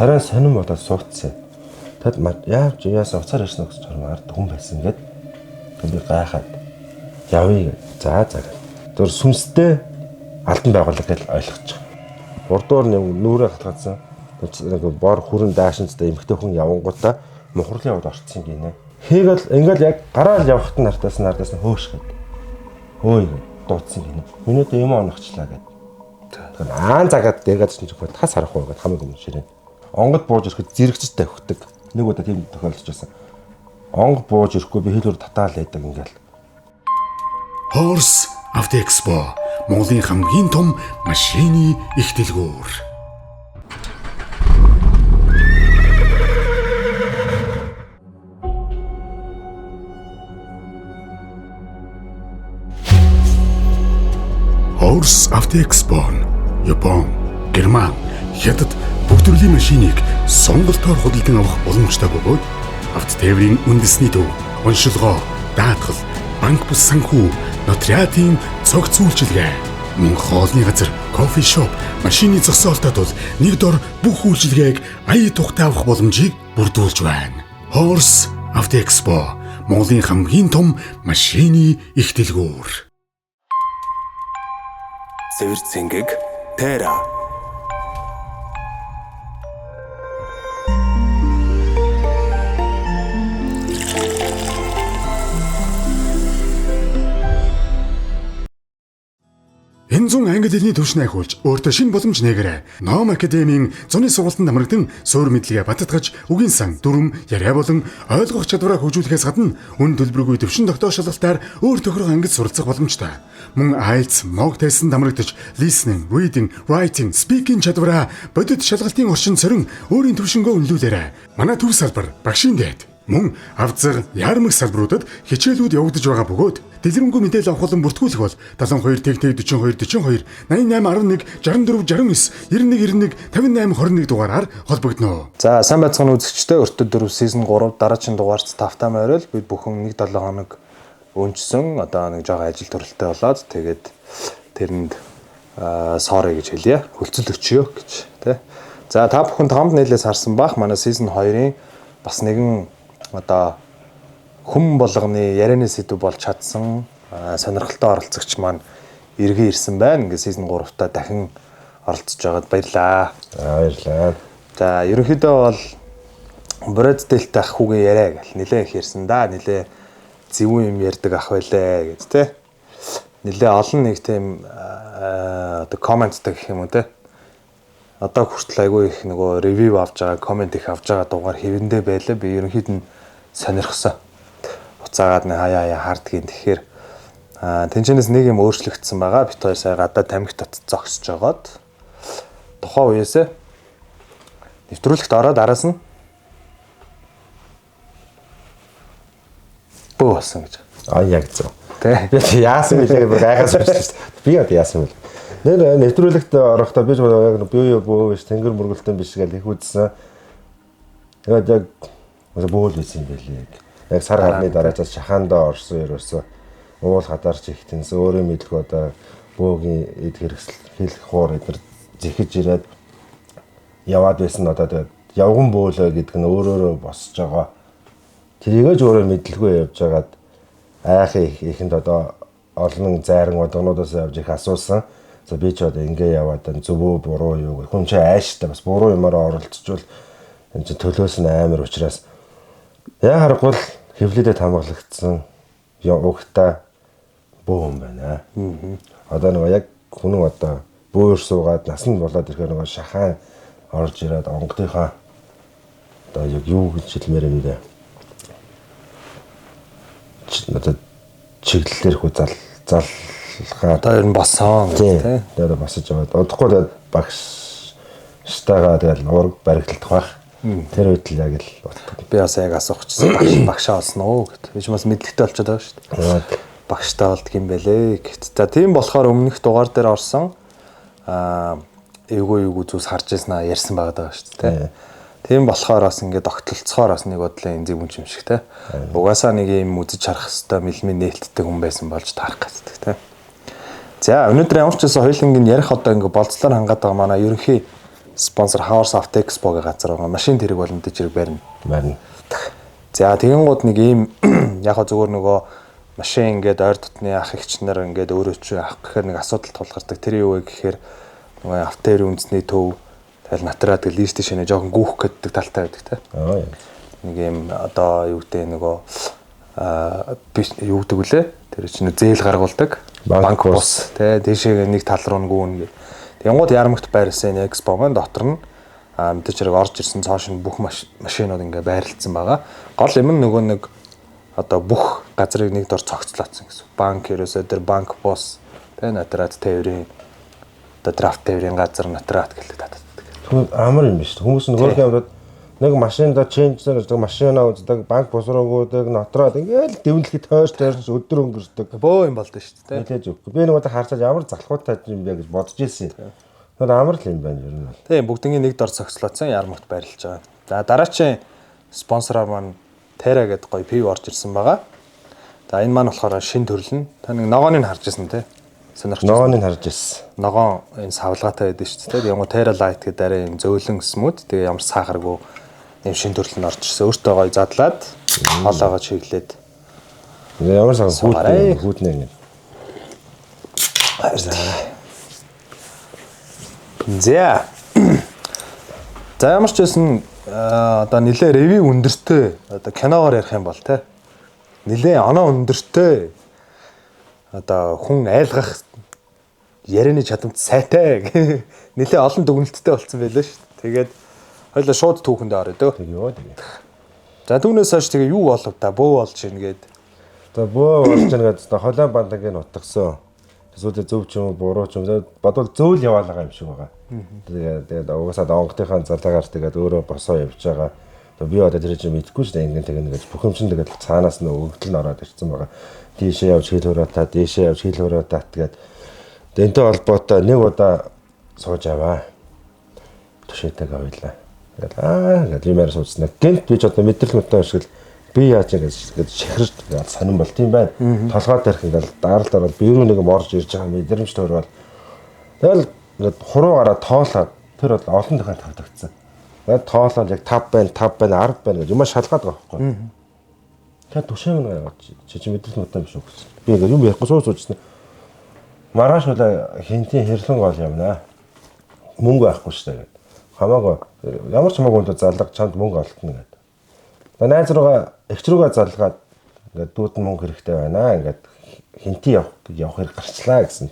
царай сонирн болоод суудсан. Тэгэд яавч яасан уцаар ирсэн гэж ард хүн байсан гэд. Тэгээд би гайхаад явъя гэж. За. Тэр сүнстэй алдан байгууллага гэж ойлгож байгаа. Урдуур нүрээ хатгацсан. Нэг бор хүрэн даашинцтай эмхтэй хүн явангуудаа мухарлын явд орцсон гинэ. Хийгээл ингээл яг гараал явахт нь ардаас нь хөөш гээд. Хөөе дуудсан гинэ. Минут юм оногчлаа гээд. Тэгэхээр загаад дээгээд чинь тас харах уу гэд хамгийн өмнө ширээ. Онгод бууж ирэхэд зэрэгцэж тавхдаг. Нэг удаа тийм тохиолдож байсан. Онг бууж ирэхгүй би хэлээр татаал байдаг ингээл. Horse Auto Expo Монголын хамгийн том машины их дэлгүүр. Horse Auto Expo Япон, Герман, Хятад бүх төрлийн машиныг сонголтоор худалдан авах боломжтой бөгөөд авто тээврийн үндэсний төв, уншилгоо, даатгал, банк бус санхүү, нотариатын цогц үйлчилгээ, мөн хоолны газар, кофе шоп, машины зогсоолтод бол нэг дор бүх үйлчилгээг ая тухтай авах боломжийг бүрдүүлж байна. Horse Auto Expo Монголын хамгийн том машины их дэлгүүр. Цэвэр Тера. Энэ зүүн англи хэлний төвшин ахиулж өөртөө шинэ боломж нээгээрэй. Ном Академийн зуны сургалтанд хамрагдан суур мэдлэгээ баттгаж үгийн сан, дүрм, яриа болон ойлгох чадвараа хөгжүүлэхээс гадна үн төлбөргүй төвшин тогтоох шалгалтаар өөр тохирох ангид суралцах боломжтой. Мөн IELTS, mock test-д хамрагдаж listening, reading, writing, speaking чадвараа бодит шалгалтын орчинд сорин өөрийн төвшингөө үнэлүүлээрэй. Манай төв салбар багшийн дээд. Мөн авзар, яармаг салбаруудад хичээлүүд явагдаж байгаа бөгөөд дэлгэрэнгүй мэдээлэл авах болон бүртгүүлэх бол 72 тэгтэй 42 42 88 11 64 69 91 91 58 21 дугаараар холбогдно. За сайн байцгаана үзэгчдээ, өртөд 4 season 3 дараагийн дугаарт тавтай морил бид бүхэн 1-7 хоног өнчсөн одоо нэг жоо ажил төрөлтэй болоод тэгээд тэрэнд sorry гэж хэлье. Хөлцөлөгчөө гэж тий. За та бүхэн томд нийлээс харсан бах манай season 2-ын бас нэгэн одоо хүм болгоны ярианы сэдв болж чадсан сонирхолтой оролцогч маань эргээ ирсэн байна. Ингээд season 3-та дахин оролцож байгаад баярлаа. Баярлаа. За ерөнхийдөө бол Brad Pitt ах хүүгээ яриа гэл нилээ их ярьсан да. Нилээ зөвүүн юм ярьдаг ах байлээ гэж тий. Нилээ олон нэг тийм одоо комменттэй гэх юм уу тий. Одоо хүртэл айгүй их нөгөө ревю авж байгаа, коммент их авж байгаа дугаар хэвэндээ байлаа. Би ерөнхийд нь сонирхсан. Уцаагаад нэг хаяа хардгийн тэгэхээр тэнцэнээс нэг юм өөрчлөгдсөн байгаа. Бид хоёр сая гадаа тамхи тат зогсож жагаад тухайн үеэсээ нэвтрүүлэгт ороод араас нь бөө болсон гэж. Яг зөв. Тэ. Би яасан билээ гэж гайхаж байна шүү дээ. Би яасан бил. Нэр нэвтрүүлэгт орохдоо би яг бөө бөө биш тэнгэр мөргөлтөн биш гэж их үзсэн. Яг бөөл байсан байлээ. Яг сар гарны дараачаас шахаандаа орсон ерөөсөө уул хадарч ихтэнс өөрөө мэдлгүй одоо бөөгийн эд хэрэгсэл хэлэх хуур эдэр зэхэж ирээд яваад байсан одоо тэгээд явган бөөлөө гэдэг нь өөрөөрөө босч байгаа. Тэрийгэж өөрөө мэдлгүй явж байгаад айхын ихэнд одоо олон зайран одгонуудаас явж их асуусан. За би ч одоо ингээ яваад зөвөө буруу юу гэх хүн чи айштай бас буруу юмараа оролцчихвол энэ чи төлөөс нь амар учраас яа харахгүй хөвлөдөд хамгаалагдсан угтаа бөө юм байна. Одоо нэг яг хүн одоо бөөр суугаад насанд болоод ирэхээр нэг шахаан орж ирээд онгодынхаа одоо яг юу гэж хэлмээр юм бэ? Одоо чиглэлээр хөө залхаа одоо ер нь босон тий. Тэгээд босож яваад удахгүй тэгээд багштайгаа тэгээд ураг баригдах байх. Тэр үед л яг л би бас яг асуучихсан багшаа олсон уу гэд. Би ч бас мэдлэгтэй болчиход байгаа шүү дээ. Багштай болдг юм бэлээ гэд. За тийм болохоор өмнөх дугаар дээр орсон эвгүй зүйлс харж ирсэн ярьсан байгаа шүү дээ. Тийм болохоор бас ингээд огтлцохоор бас нэг бодлоо энэ зөв юм шиг те. Угаасаа нэг юм үзэж харах хэвээр мэлмийн нээлттэй хүн байсан болж таарах гэдэг те. За өнөөдөр ямар ч байсан хоёулангийн ярих одоо ингээд болцлоор хангаад байгаа манай ерөнхий спонсор House of Expo-гийн газар байгаа. Машин тэрэг боломжтой зэрэг барина. Марин. За тэгэнгүүт нэг ийм яг хаа зүгээр нөгөө машин ингээд ойр дотны ах эгч нар ингээд өөрөө ч авах гэхээр нэг асуудал тулгардаг. Тэр юу вэ гэхээр нөгөө автоэрийн үндэсний төв тэгэл натраа тэгэл лист шинэ жоохон гүүх гэдэг талтай байдаг те. Аа яа. Нэг юм одоо юу гэдэг нөгөө юу гэдэг вүлээ? Тэр чинь зээл гаргуулдаг. Банк бус те дэшег нэг тал руу гүн. Тэгэнгүүт Ярмагт байрласан экспогон дотор нь мэдээж хэрэг орж ирсэн цааш нь бүх машинууд ингээ байрлалцсан байгаа. Гол юм нөгөө нэг одоо бүх газрыг нэг дор цогцлоодсон гэсэн. Банк ерөөсөө тэр банк бус тэ натрат тээврийн одоо драфт тээврийн газар натрат гэлээ татдаг. Тэгвэл амар юм биш. Хүмүүс нөгөө юмрууд нэг машинда ченжлэр гэдэг машинаа үздэг, банк бус руу өгдөг, нотроод ингээл дэвнэлхий тойрч өдөр өнгөрсдөг. Бөө юм болдоо шүү дээ. Мэдээж үгүй. Би нэг удаа харцаад ямар залхуутай юм бэ гэж бодож ирсэн. Тэр амар л юм байна ер нь. Тийм бүгднийг нэг дор цогцлоодсон Ярмагт байрлаж байгаа. За дараачийн спонсороор маань Terra гэдэг гоё пив орж ирсэн байгаа. За энэ маань болохоор шин төрөл нь. Та нэг ногооныг харж ирсэн тий. Сонирхож байна. Ногооныг харж ирсэн. Ногоон энэ савлгаатай байдаг шүү дээ. Ямар Terra Light гэдэг арай юм зөөлөн смут. Тэгээ ямар сахаргүй юм шин төрөл нь орж ирсэн. Өөртөө гоё задлаад хоолоогоо чиглээд. Тэгээ ямар саган хүүтнэ ингэ. За. За ямар ч байсан одоо нилээ ревю өндөртэй одоо киногоор ярих юм бол те нилээ оноо өндөртэй одоо хүн айлгах ярианы чадамж сайтай нилээ олон дүгнэлттэй болсон байлаа шүү. Тэгээд хоёлаа шууд түүхэндээ орё дөө. Тэгээ. За түүнээс хойш тэгээ юу болов та бөө болж ийн гээд. За бөө болж ийн гэдэг Холланд бандагийн утгасан. Эсвэл зөв ч юм уу буруу ч юм бодвол зөөл яваалгаа юм шиг байгаа. Тэгээд угаасаа онготынхаа залаагаар тэгээд өөрөө босоо явж байгаа. Би одоо тэр чинь мэдэхгүй шүү дээ. Ингээд тэгээд бүх юм чинь тэгээд цаанаас нь өгдөл нь ороод ирсэн байгаа. Дээшээ явж хил хураатаа, дээшээ явж хил хураатаа тэгээд энтэй холбоотой нэг удаа сууж аваа. Төшөөтэйг авъя. Тэгээд юмар суудсан. Гэнт би ч одоо мэдрэл мөтөө шиг би яаж ингэж шихэрч сонирн болт юм байна. Толгой дээрх ингээл даралт ороод би юу нэг юм орж ирж байгаа мэдрэмж төрвөл тэгэл ингээд хуруу гараа тоолоод тэр бол олон дахин тавдагдсан. Тэгээд тоолоод яг 5 байна, 10 байна гэж юм шалгаад байгаа байхгүй. Тэгээд түшээн нэг чи мэдрэл мөтөө юм шүү гэсэн. Би ингээд юм ярихгүй суужсэн. Маргааш улаа хинтийн хэрлэн гол юмнаа. Мөнгө байхгүй шүү дээ. Хамаагүй ямар ч хамаагүй залга чанд мөнгө олтно гэдэг. Найз руугаа эгч рүүгээ залгаад ингээд дүүдэн мөнгө хэрэгтэй байна. Ингээд хинтий явах хэрэг гарчлаа гэсэн.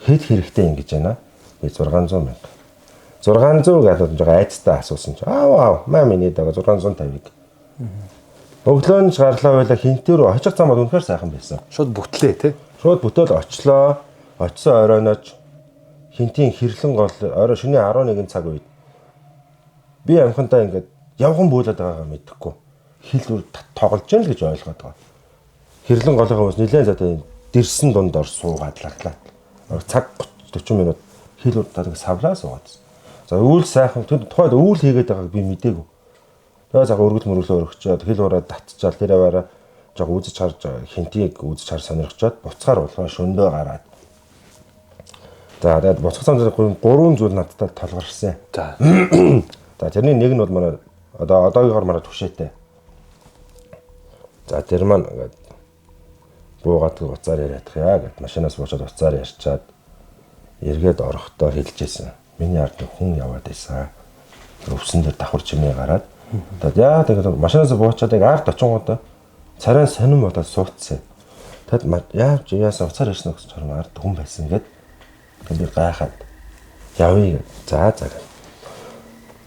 Хэд хэрэгтэй ингэж байна. Би 600 мянга. 600 гэдэг нь айцтай асуусан чи. Маа миний дагаа 650-ыг. Өглөөний гарлаа байла хинтээ рүү очих зам бол үнэхээр сайхан байсан. Шууд бүтлээ тий. Шууд бүтэл очлоо. Очсон оройноч хинтийн хэрлэн гол орой шөнийн 11 цаг үед би амхантаа ингээд явган буулаад байгаагаа мэдэхгүй. Хил тоглож гэн л гэж ойлгоод байгаа. Хэрлэн голынхаа хүмүүс нэлээд заа дэрсэн дунд ор суугаад лаглаа. Цаг 40 минут хил удаа савлаа суугаад. За үүл сайхан тухайд үүл хийгээд байгааг би мэдээгүй. Тэгээ заа өргөл мөрөглөө өргөчөөд хил ураад татчихаал тэр аваараа жоо үзэж харж хинтийг үзэж хар сонирхчоод буцахаар болгоо шөндөө гараад. За тэгээд буцах замд 3 зүйл надтай толгарсан. За. За тэрний нэг нь бол манай одоогоор манай түшээтэй. За тэр маань ингээд буугаад уцаар яриадах яа гэд машинаас буучаад уцаар ярьчаад эргээд орохдоо хэлжсэн. Миний ард хүн яваад байсан. Өвсөн дээр давхар чимээ гараад. Тэгээд машинаас буучаад яг ард очингуудаа царай сонирн бодоод сууцсан. Тэгэд яавч яасан уцаар ирсэн гэж чармаа ард хүн байсан гэд би гайхаад явъя гэд. За.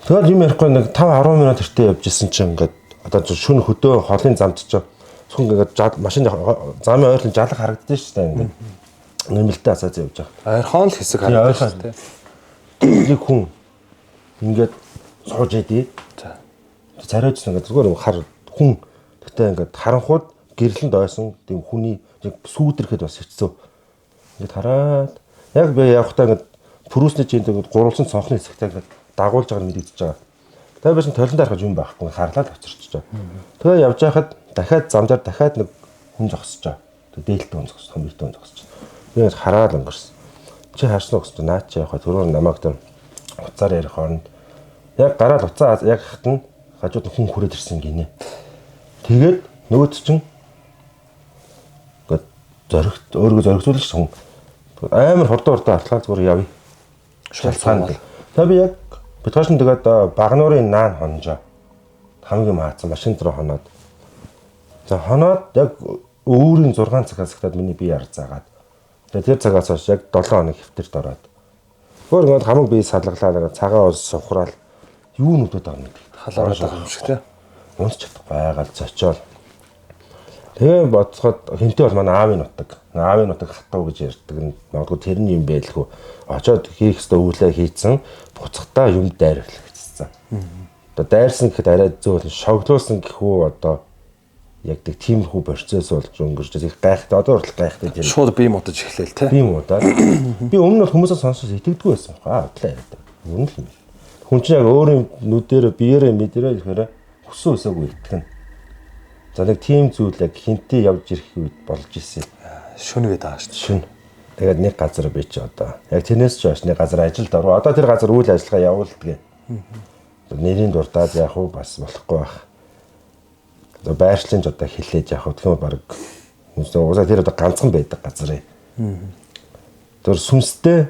Тэгээд юм ярихгүй нэг 5-10 минут тэртээ явж исэн чинь ингээд одоо шөнө хөдөө холын замд ч зөвхөн ингээд машины замын ойрлын жалга харагддаг шүү дээ ингээд. Нэмэлтээ асаад явж байгаа. Ойрхон л хэсэг харагдаж тий. Нэг хүн ингээд сууж идэв. За. Царайжсан ингээд зүгээр хар хүн тэгтээ ингээд харанхууд гэрлэнд ойсон тийм хүний сүүдрэхэд бас хэцүү. Ингээд хараад яг би явахдаа ингээд пүрүсний чинь ингээд гурвалсан цонхны хэсэгтэй ингээд дагуулж байгааг мэдэгдэж байгаа. Тэгээ биш толон дарахж юм байхгүй харлаад очирч байгаа. Тэгээ явж байхад дахиад замдаар дахиад нэг хүн зогсож байгаа. Тэгээ дээлтэй хүн зогсож, хомбилтэй хүн зогсож. Би хараад өнгөрсөн. Чи харсан уу гэж наад чи явахад түрүүн намайг тэр Уцаар ярих хооронд яг гараад уцаа яг хатна хажууд хүн хүрээд ирсэн гинэ. Тэгээд нөгөөд чинь ингээд өөрийгөө зоригцуулж хүн амар хурдан артлаа зүгээр явъя. Шалцаана. Тэгээ би яг битгаш нь тэгээд багнуурын наан хонжоо. Хамгийн маацсан машин руу хоноод. За хоноод яг өөрийн 6 цагаас ихтэй миний бие ар заагаад. Тэгээд тэр цагаас хойш яг 7 хоног хэвтэрт ороод. Өөр ингээд хамаг бие салгалаа цагаан ус сухраал юу нүдэд байгаа юм бэ? Халаараад байгаа юм шиг тий. Унс чадахгүй байгаад зочоод. Тэгээ бодсоход хинтээ бол манай аавын нутаг. Аавын нутаг хатуу гэж ярьдаг нь магадгүй тэрний юм байлгүй. Очоод хийх ёстой үйлээ хийцэн буцахтаа юм дайрлах гэсэн. Одоо дайрсан гэхэд арай зөөл шоглуулсан гэхүү одоо яг тиймэрхүү процесс болж өнгөрч их гайхтай одоо хүртэл гайхтай тийм. Шууд бие модож эхлэв тий. Би муудаад. Би өмнө нь хүмүүсээс сонсож итгэдэггүй байсан. Атлаа яриад. Үнэн л юм. Хүн чинь яг өөрийн нүдээр биеэрээ мэдэрээ ихээр хүссэн үсээгүй итгэн. За нэг тийм зүйл яг хинтээ явж ирэх үед болж исэн. Шүнгээд байгаа шүү дээ. Шүн. Тэгээд нэг газар би чи одоо яг тэрнээс ч хойш нэг газар ажилд ороо. Одоо тэр газар үйл ажиллагаа явуулдаг. Нэрийн дурдаад яах вэ бас болохгүй байх. Одоо байршлын ч одоо хилээж яах вэ гэх юм баг. Уусаа тэр одоо ганцхан байдаг газар юм. Тэр сүнстэй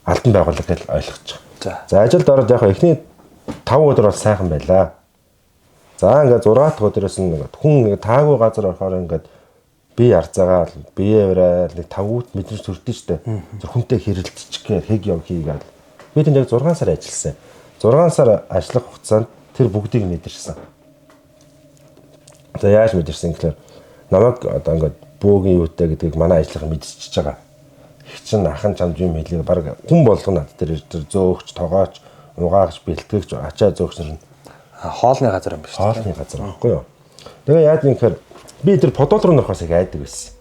алдан байгууллага гэж ойлгочих. За ажилд ороод яг эхний 5 өдөр бол сайхан байлаа. За ингээд 6 дахь өдрөөс нь ингээд хүн таагүй газар орохоор ингээд бие арцаагаал биеэрээ нэг 5 út мэдрэмж төрдөө штэ. Тэр хүнтэй хэрэлдчих гээ хэг яв хийгээл. Би тэнд яг 6 сар ажилласан. 6 сар ажиллах хугацаанд тэр бүгдийг мэдэрсэн. За яаж мэдэрсэн гэхээр намайг одоо ингээд бөөгийн юутай гэдгийг манай ажлынхан мэдчихэж байгаа. Их чин ахан чамд юм хэлээ баг хүн болгоно тэр зөөгч тогооч угаагч бэлтгэгч ачаа зөөгч нар хоолны газар юм биш үү? Хоолны газар байхгүй юу. Тэгээ яаж юм гэхээр би тэр подол руу нөрөхөөс их айдаг байсан.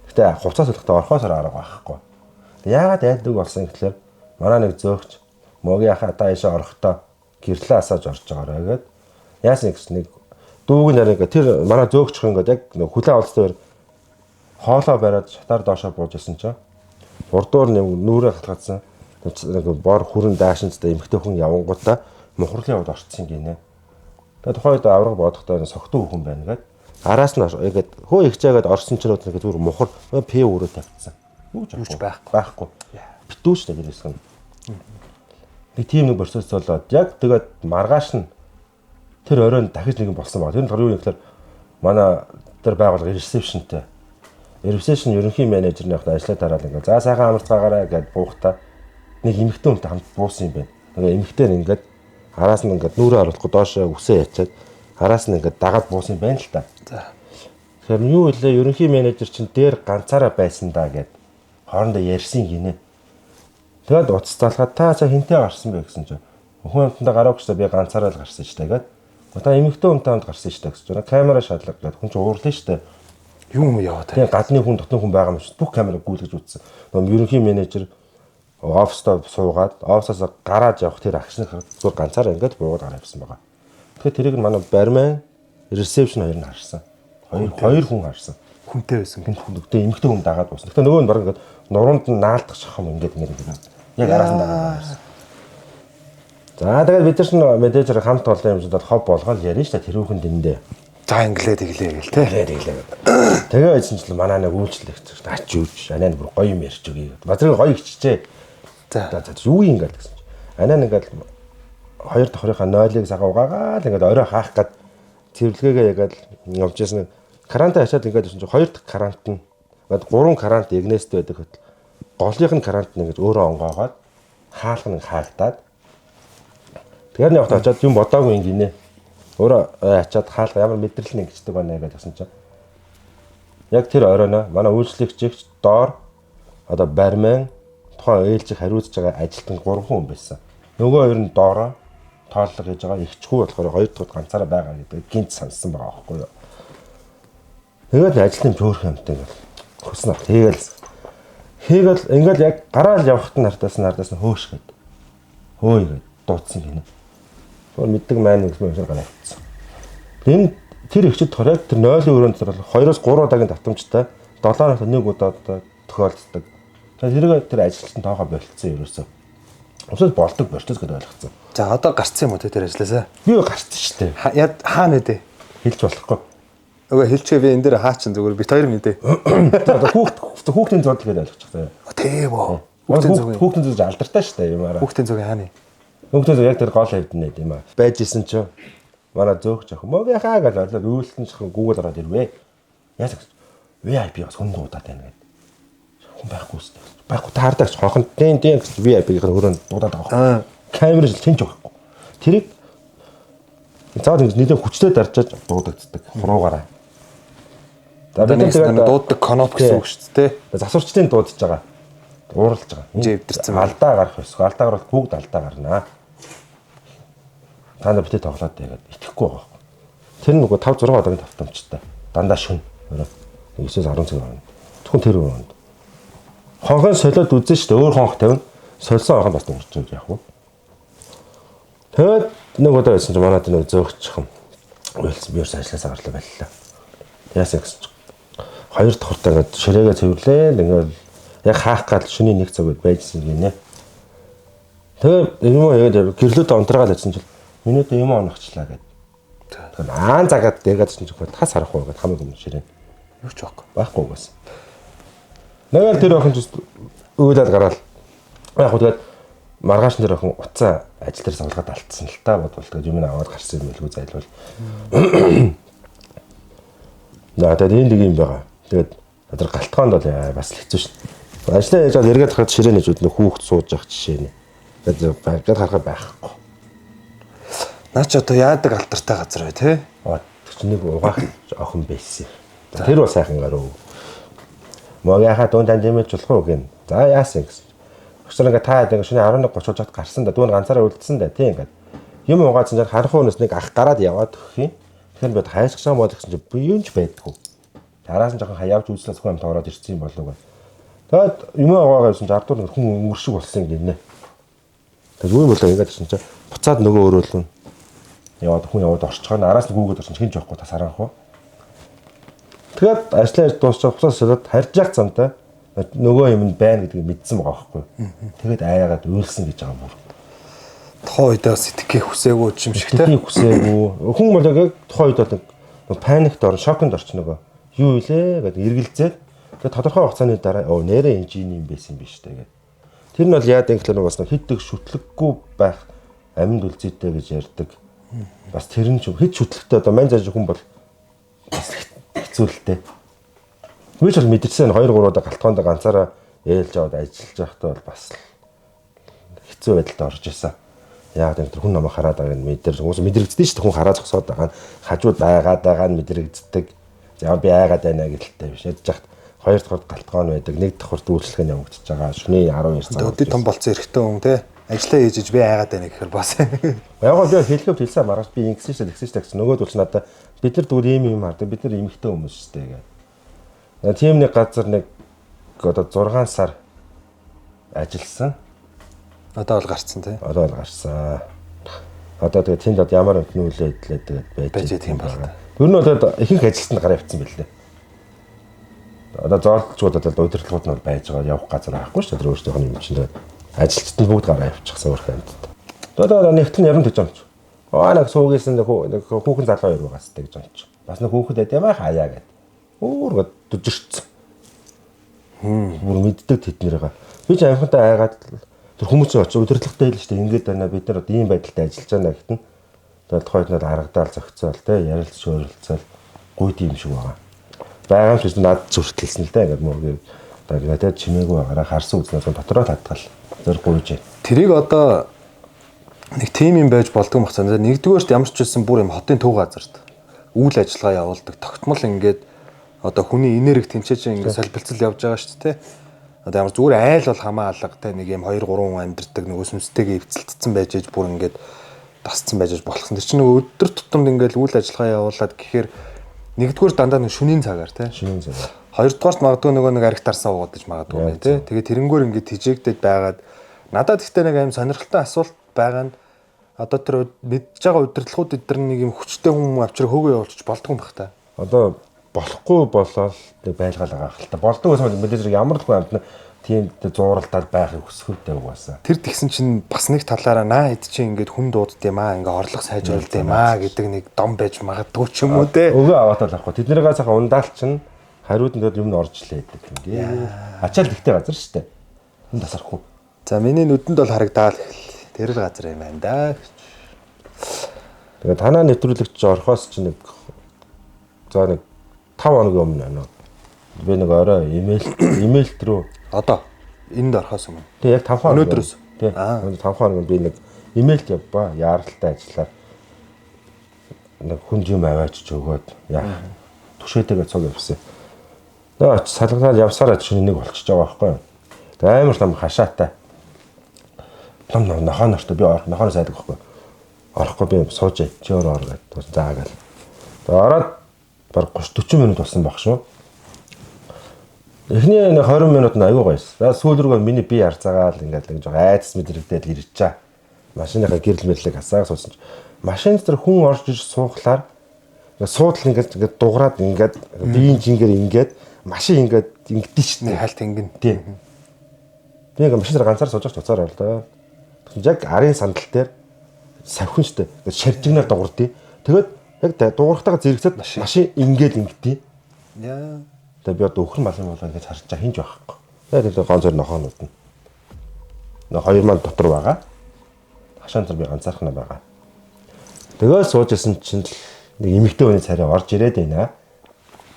Гэтэ хувцас солихтой орхоосоор арга байхгүй. Яагаад айдаг болсон гэхээр манай нэг зөөгч могийн хаа та ийшээ орохдоо гэрлээ асааж орж байгаараа гээд яасан гэж нэг дүүг нарыг тэр манай зөөгч хин ингээд яг хүлээ олцоор хоолоо бариад шатаар доошоо бууж исэн чинь урдуур нүрээ хатгацсан нэг бор хүрэн даашинцтай эмхтэй хүн явангуудаа мухарлын явд орцсон гинэ. Тэгээд тухайд авраг бодохдоо согтуу хүн байна гээд араас нь ингээд хөө ихчээгээд орсон ч нэг зүгээр мухар п өрөө тавьчихсан. Юуч байхгүй. Битүүч нэг гэсэн. Нэг тийм нэг процесс болоод яг тэгээд маргааш нь тэр оройн дахиж нэг болсон баг. Тэр нь юу юм гэхээр манай тэр байгууллага ресепшнтэй. Ресепшн ерөнхий менежерний хавьд ажиллаа дараал ингээд за сайхан амарцгаагаараа гэд буухтаа нэг эмэгтэй хүнтэй хамт буусан юм байна. Тэгээ эмэгтэй нь ингээд араас нь ингээд нүрээ оруулахгүй доошоо үсээ ячаад араас нь ингээд дагаад буусан юм байна л та. За. Тэгэхээр юу вэ? Ерөнхий менежер чинь дээр ганцаараа байсан даа гэд хоорондоо ярьсан гинэ. Тэгээд уцтаалгаад та цаа хинтээ гарсан бэ гэсэн чинь хүн амтандаа гараагүй би ганцаараа л гарсан шүү дээ гэд. Та эмэгтэй хүнтэй хамт гарсан шүү дээ гэж байна. Камера шатлаг гэд хүн чинь уурлаа шүү дээ. Юм яваа та. Тэгээд гадны хүн дотны хүн байгаа юм шиг бүх камерыг гүйлгэж үзсэн. Ерөнхий менежер оффстоо суугаад офсоос гараад явах тэр агшны зүгээр ганцаараа ингээд буугаад гараа явсан байгаа. Тэгэхээр тэрийг манай бармен ресепшн хоёр нь харсан. Хоёр хүн харсан. Хүнтэй байсан. Хүнтэй эмэгтэй хүн дагаад буусан. Тэгэхээр нөгөө нь баг ингээд нуруунд нь наалдах шахам ингээд яг араас нь дагаад байсан. За тэгээд бид нар чинь менежер хамт олон юмжууд хоб болгоод ярина шүү дээ тэр хүүхэн дэндээ. За инглээ тэглээ гэл те. Тэгээ байсан ч манай нэг үйлчлэгч ач юуч анаа бүр гоё юм ярьж өгье. Базрын гоё ихчжээ. За юу юм гээд гэсэн чинь. Анаа ингээд хоёр давхрынхаа нойлыг сага угаагаад ингээд орой хаах гээд цэвэрлэгээгээ ягаад явж ясна. Карантин ачаад ингээд чинь хоёр дахь карантин. Ингээд гурван карант игнэст байдаг хөтл. Голынх нь карантин ингээд өөрөө онгоогоод хаалх нь хаагдаад. Тэгэхээр нэг очоод юм бодоогүй юм гинэ. Өөрөө ачаад хаалга ямар мэдрэл нэгждэг байна гэж гэсэн чинь. Яг тэр оройно манай үйлчлэгч доор одоо бармен тухайн ээлжийг хариуцж байгаа ажилтан 3 хүн байсан. Нөгөө хоёр нь доороо тооллого хийж байгаа ихчгүй болохоор хоёр дахь ганцаараа байгаа гэдэг гинт сонссон байгаа байхгүй юу. Тэгээд ажлын төөрх юмтай гэл хөснө. Хийгээл ингээл яг гараал явахт нь ардаас нь хөөш гээд. Хөөе гээд дуудсан гинэ. Тэгвэл мэддэг маань гэсэн юм шиг гараа авчихсан. Энэ тэр ихчд хорог тэр 0-ийн өрөөнд 2-3 удаагийн давтамжтай 7 хоногт нэг удаа тохиолддог. Тэгэхээр тэр ажилтны тоогоо болцсон ерөөсөө. Уусаа болдог болчихсон гэдээ ойлгоцсон. За одоо гарцсан юм уу тэр ажилласаа? Би гарцсан шүү дээ. Хаана вэ? Хэлж болохгүй. Нөгөө хэлчихээ би энэ дээр хаа чин зүгээр бит хоёр мэдээ. Одоо хүүхдийн зураг гэдээ ойлгочихсон. Тийм үү. Хүүхдийн зураг алдартай шүү дээ юмараа. Хүүхдийн зураг хаана? Хүүхдийн зураг яг тэр гол хэвдэнэ юм аа. Байж исэн ч манай зөөгч ах мөгийнхаа гэж бодлоо үйлсэн чихэн Google ороод ирвэ. Яасан гэж VIP бас хүн дуудаад байна гэдэг. Хүн байхгүй шүү дээ. Байхгүй таардагч хонхон дэн гэж VIP-ийн өрөөнд дуудаад байгаа. Камер жил тэнч байхгүй. Тэрийг цаад ингэж нэлээд хүчтэй даржаж дуудагддаг хуруугаараа. За бид тэгээд дууддаг коноп гэсэн үг шүү дээ. Засварчдын дуудаж байгаа. Уурлж байгаа. Эвдэрсэн. Алдаа гарах ёсгүй. Алдаа гарвал бүгд алдаа гарнаа. Та нар битээ тоглоод тэгээд итгэхгүй байгаа. Тэр нөгөө 5 6 удаагийн тавтамжтай. Дандаа шүн. 9-10 цаг байна. Зөвхөн тэр өрөөнд. Хонхын солиод үзэн шүү дээ. Өөр хонх тавина. Сольсон хонх бас дуурч байгаа яг уу. Тэгээд нэг удаа байсан чинь манайд нэг зөөгчхөн уйлсан би ерөөс ажилласаа гарлаа байлаа. Яасан гэсэн чинь хоёр дахь хуртаа ингээд ширээгээ цэвэрлээ. Ингээд яг хаах гал шөнийн 1 цаг байжсэн гинэ. Тэгээд юм яг гэрлөөд онтраагаад байсан чинь минут юм оногчлаа гэдэг. Тэгээд аан загаад дээгээд чинь тас харах уу гэдэг хамаг юм ширээ. Юу ч байхгүй. Байхгүй байсан. Нэг тэр охин ч өөлөд гараад яг хөө тэгээд маргааш нэр охин уцаа ажил дээр суулгаад алдсан л та бодвол тэгээд юм аваад гарсан юм билгүй зайлвал. Надад энэ нэг юм байгаа. Тэгээд тэр галтгоонд бол бас хэцүү шин. Ажлаа яаж эргээд хахад ширээ нэж үднэ хүүхд сууж явах жишээ нэ. Тэгээд байгаад харахаа байхгүй. Наа ч одоо яадаг алдартай газар бай тээ. Нэг угаах охин байсан. Тэр бол сайхан гарав. Могяха дундаа дэмэж болох уу гин. За яасан гэсэн. Өчтөр ингээ та ингээ шөнө 11:30 жот гарсан да дүүн ганцаараа үлдсэн да тийм ингээ. Юм угаацсан чинь харах хүнээс нэг ах гараад яваад өгөх юм. Тэгэхээр бид хайсах шам бол гэсэн чинь би юунч байдгүй. Тараас нь жоохон хаявж үзлээ зөвхөн юм тоороод ирсэн юм болов уу. Тэгээд юм угаагаа гэсэн чинь ардуур хүн өнгөршиг болсон гинэ. Тэгээд юу юм болоо ингээ гэсэн чинь буцаад нөгөө өрөөлөн. Яваад хүн яваад орчхоо араас нь гүгээд орсон чинь хинж явахгүй тас харанхуу. Тэгээд ажлаа дуусчих хуцаас харж яах цамтай нөгөө юм байна гэдгийг мэдсэн байгаа байхгүй. Тэгээд аяагаад уйлсан гэж байгаа юм. Тухайн үед бас итгэх хүсээгүй юм шиг те. Итгэх хүсээгүй. Хүн бол яг тухайн үед бол нэг паникт орно, шоконд орч нөгөө. Юу илээ гэдэг эргэлзээд тэгээд тодорхой хугацааны дараа нэрээ инжийн юм байсан юм биш тэгээд. Тэр нь бол яадаг гэхэлэр бас хитдэг шүтлэггүй байх амьд үлзийтэй гэж ярьдаг. Бас тэр нь ч хит шүтлэгтэй одоо мань заж хүн бол бас хэцүүлтэй. Би ч бол мэдэрсэн 2 3 удаа галтгоонд ганцаараа ээлж аваад ажиллаж байхдаа бол бас хэцүү байдалд орж исэн. Яг тэр хүн намайг хараад байгааг нь мэдэр хүмүүс мэдрэгддэг шүү дээ. Хүн хараад зогсоод байгаа нь хажууд байгаа нь мэдрэгддэг. За би айгаад байна гэлтэй биш. Ядж яхад 2 дахь галтгоон байдаг. 1 дахь хурд үйлчлэх нь явагдаж байгаа. Шөнийн 12 цаг. Өдөө том болцсон эрэгтэй хүн те. Ажлаа хийж би айгаад байна гэхээр бас. Яг би хэлэхэд хэлсэн маргааш би ингэсэн шүү дээ гэсэн чинь нөгөөд бол надаа бид нар дүүр юм хардаг. Бид нар эмэгтэй хүмүүс шүү дээ гэдэг. Тийм нэг газар нэг одоо 6 сар ажилласан. Одоо бол гарцсан тий. Одоо бол гарсан. Одоо тэгээ тэнд одоо ямар нүүлээ идлээ тэгээд байж тийм байна. Ер нь одоо ихэнх ажилтнанд гараа явцсан байлээ. Одоо зоолчууд одоо удирдлагууд нь байж байгаа явах газар байхгүй шүү дээ. Тэр өөрсдийнх нь юм чинь ажилчдад бүгд гараа явчихсан өөр хэмжээнд. Одоо нэгтэл яран гэж юмч. Нэг суугийнсэн нэг хүүхэн залуу хоёр байгаас гэж юмч. Бас нэг хүүхэд байд хаяа гэдэг. Өөр дүжирцсэн. Бүр мэддэг тэднэрээ. Би ч амхантай айгаад тэр хүмүүсийн очиж удирдлагатай хэлж штэ ингэж байна бид нар одоо ийм байдалтай ажиллаж байна гэтэн. Тэгээд тухайд нар аргадаал зөгцөөл те ярилцж өөрөлдсөөл гуйд юм шиг байгаа. Байгаа юм шиг над зүртэлсэн л да ингээд мөрөг одоо надад чимээгүй байгаараа харсан үзнээс дотроо татгал зөр гуйж. Тэрийг одоо нэг тим юм байж болдгоо махцаа. Нэгдүгээрт ямар ч байсан бүр юм хотын төв газарт үйл ажиллагаа явуулдаг. Тогтмол ингээд одоо хүний энерги тэмцээж ингээд солилцол явж байгаа шүү дээ. Одоо ямар зүгээр айл бол хамаа алгатай нэг юм 2 3 хүн амьдэрдэг нөгөө сүнстэйгээ эвцэлтсэн байж ээж бүр ингээд тасцсан байж ээж болох. Тэр чинь нөгөө өдөр тутамд ингээд үйл ажиллагаа явуулаад гэхээр нэгдүгээр дандаа нэг шөнийн цагаар тий. Шөнийн цагаар. Хоёрдугаарт магадгүй нөгөө нэг ариг тарсаа уудаж магадгүй бай тий. Тэгээ тэрнгүүр ингээд тижээгдээд байгаад надад ихтэй нэг аим сонирхолтой асуулт байгаа нь одоо тэр мэдж байгаа удирдлагууд эдгээр нэг юм хүчтэй хүн авчраа хөөгөө явуулчих болдгоо юм бах та. Одоо болохгүй болоод тэг байлгаал байгаа хэл та. Болдог гэсэн мэдээж ямар л хүн амтна тийм зууралдаад байхыг хүсэхүйтэй угаасаа. Тэр тэгсэн чинь бас нэг талаараа наа хэд чинь ингээд хүн дуудд юм аа, ингээ орлого сайжруулд юм аа гэдэг нэг дом байж магадгүй ч юм уу те. Өвөө аваад л ахгүй. Тэднийгээ цаахан ундаалчин хариуданд юм орж лээдэг ингээ. Ачаал ихтэй газар шүү дээ. Хүн тасархгүй. За миний нүдэнд бол харагдаал тэр л газар юм байна да. Тэгээ танаа нэвтрүүлэгч орхоос чинь нэг за нэг 5 хоногийн өмнө байна. Би нэг орой имэйл рүү Одоо энд орхоос юм. тэг яг 5 хоног Өнөөдрөөс. Тэг. 5 хоног би нэг имэйлд явбаа. Яаралтай ажиллаар нэг хүн юм аваач өгөөд яах. Түшээтэйгээ цог явсан. Тэгээ салганаад явсараа чинь нэг болчихж байгаа байхгүй юу. Тэгээ амар том хашаатай. Том нохоонортой би нохооноос айдаг байхгүй. Орохгүй би сууж чи өөрөө ор гэдэг. Заагаал. Тэгээ ороод баг 30-40 минут болсон баг шүү. Эхний 20 минут нь аюу гойс. За сүүл рүүгээ миний бие харцаагаал ингээд нэг жоо айдас мэдрэгдээд ирчихээ. Машиныхаа гэрэл мэрлэг асааг суусан чи. Машин дээр хүн орж иж суухлаар суудл ингээд дуграад ингээд биеийн жингээр ингээд машин ингээд ингэдэж штэ. Хальт ингэн. Тийм. Би ингээд машин дээр ганцаар сууж уцаар орлоо. Тэгсэн яг арын сандал дээр савхин штэ. Шаржигнаар дуурдээ. Тэгээд яг дуурахтайгаа зэрэгцээд машин ингээд ингэдээ. Яа. Тэгээ би одоо өхөр малын болоо гэж харж байгаа хинж байхгүй. Тэгээд гон зөр нохоонууд нь. Нэг 2 мал дотор байгаа. Хашаан зэр би ганцаархнаа байгаа. Тэгээ сууж исэн чинь нэг эмэгтэй хүний царай орж ирээд байна.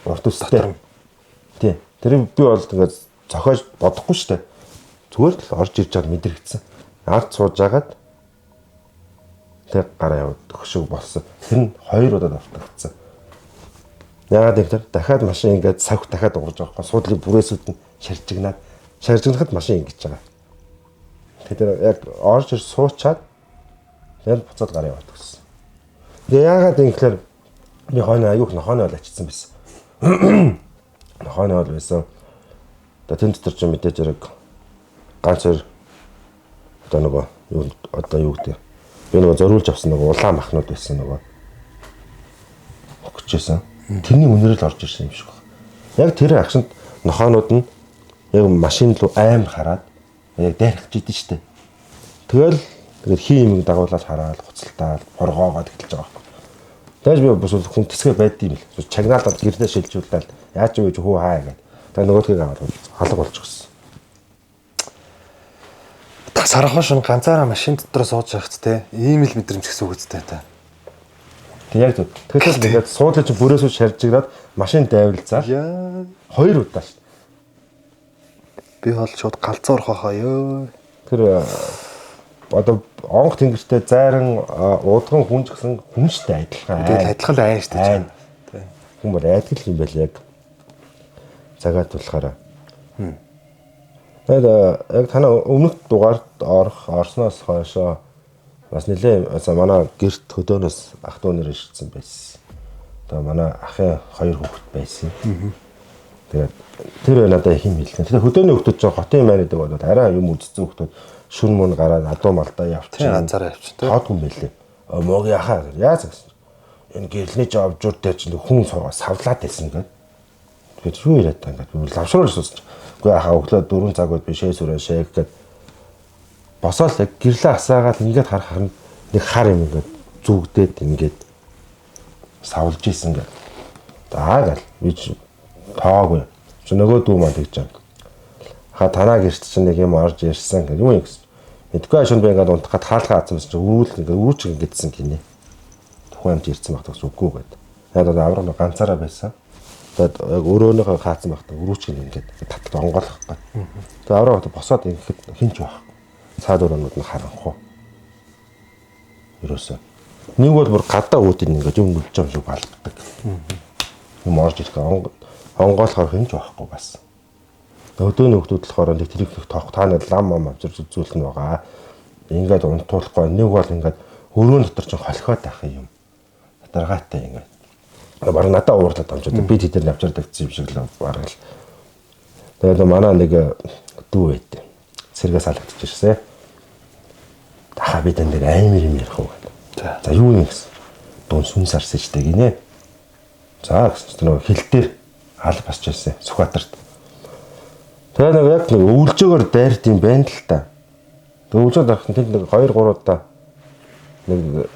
Урт үстэй. Тий. Тэр би бол ингээд зохиож бодохгүй шүү дээ. Зүгээр л орж ирж байгааг мэдрэгдсэн. Ард сууж агаад тэг гараа яваад хөшөг болсон. Тэр нь 2 удаад автагдсан. Яагаад гэвэл дахиад машин ингээд савх дахиад уурж байгаа байхгүй. Суудлын бүрээсүүд нь шаржигнаад. Шаржигнахад машин ингэж байгаа. Тэгэхээр яг орж ир суучаад яг буцаад гараа яваад гэсэн. Тэгээ яагаад ингэхээр би хойно аюух нохооны бол ачсан байсан. Нохооны бол байсан. Одоо тэн дотор ч мэдээж яг ганц хоёр одоо нөгөө юу одоо юу гэдэг. Би нөгөө зориулж авсан нөгөө улаан махнууд байсан нөгөө өгчээсэн. Тэрний үнээр л орж ирсэн юм шиг байна. Яг тэр агшинд нохоонууд нь яг машин руу аим хараад яг дайрах гэж идэв штэ. Тэгэл хий юм дагуулаад хараад гоцолтаад хоргоогоод эхэлж байгаа байхгүй. Тэгэж би бас хүн тэсгээ байдсан юм л. Чагнаалаад гэрдээ шилжүүлээд яаж юу хүү хаа гэдэг. Тэгээ нөгөөдгийг аваад халаг болчихсон. Та сарахаа шун ганцаараа машин дотор сууж байхад те ийм л мэдрэмж гэсэн үг үстэй та. Яг зөв. Тэгэхээр ингээд суудлын чинь бүрээсөө шаржигдаад машин дайвалцаад 2 удаа шүү. Би бол шууд галзуу орхохоо ёо. Тэр одоо онх тэнгэртэй зайран удган хүн ч гэсэн хүнштэй адилхан. Тэгэл адилхан л айн шүү дээ. Тий. Хүн бол айдгал юм байл яг цагаат болохоор. Тэгээд яг танаа өмнөх дугаард орсноос хойшоо бас нэлээ манай гэрт хөдөөнөөс ах дүү нэр ирсэн байсан. Одоо манай ахын 2 хүүхэд байсан. Тэгээд тэр надад хин хэлсэн. Тэгэхээр хөдөөний хүүхдүүд ч хотын маань гэдэг бол арай юм үзсэн хүүхдүүд шүн мөн гараад адуу малдаа явчихсан. Ганцаараа явчих тий. Хот хүн байлээ. Могийн ахаа яаж гэсэн. Энэ гэрлийн жавжууд дээр чинь хүн савлаад байсан гэдэг. Тэгээд юу яриад та ингээд лавшруулж суусч. Үгүй ахаа өглөө 4 цаг үед бишээ сүрэн шээг гэдэг. Босоод яг гэрлээ асаагаад ингээд харахаар нэг хар юм ингээд зүгдээд ингээд савлж исэн гэдэг. Даагаал би таагүй. Чи нөгөө дүү маань тэгж байгаа. Ха танаа гэрт чинь нэг юм орж ирсэн гэдэг юу юм гэсэн. Эдгээр ашиг би ингээд унтахад хаалгаа атсан чинь үүл ингээд үүрч ингэдсэн гинэ. Тухайн амт ирсэн багтаас үгүй гэдэг. Яг одоо авраг ганцаараа байсан. Тэгээд яг өрөөнийхөө хаацсан багтаа өрүүч ингээд татдаг онгоолох гэдэг. Тэгээд авраг босоод ингээд хинч байх. Цаад өрөөнүүд нь харанхуу. Ерөөсөө. Нэг бол бүр гадаа үүдэн ингээд юм үлж байгаа юм шиг балдаг. Юм орж ирэх онгоолохоор хинч байхгүй бас. Өдөөний хүмүүс болохоор нэг тэрийг тоох таанаа лам ам авчирч үзүүлэх нь байгаа. Ингээд унтуулахгүй нэг бол ингээд өрөөний дотор ч холхоод байх юм. Даргаатай ингээд. Бараг надад уурлаад амжаад би тэдэр авчирдаг юм шиг л бараг л. Тэгээд манай нэг дүү байт. Сэргээс алгадж ирсэн. Даха бид энэ дээр аймир юм ярих уу гэдэг. За юу юм гэсэн. Дуун сүн сарсан ч дээ гинэ. За гэсэн чинь нөгөө хил дээр аль басч ирсэн Сүхбаатарт. Тэгээ нэг яг нэг өвлжөөгөр дайрт юм байна л та. Өвлжөө дарахын тэнд нэг 2 3 удаа нэг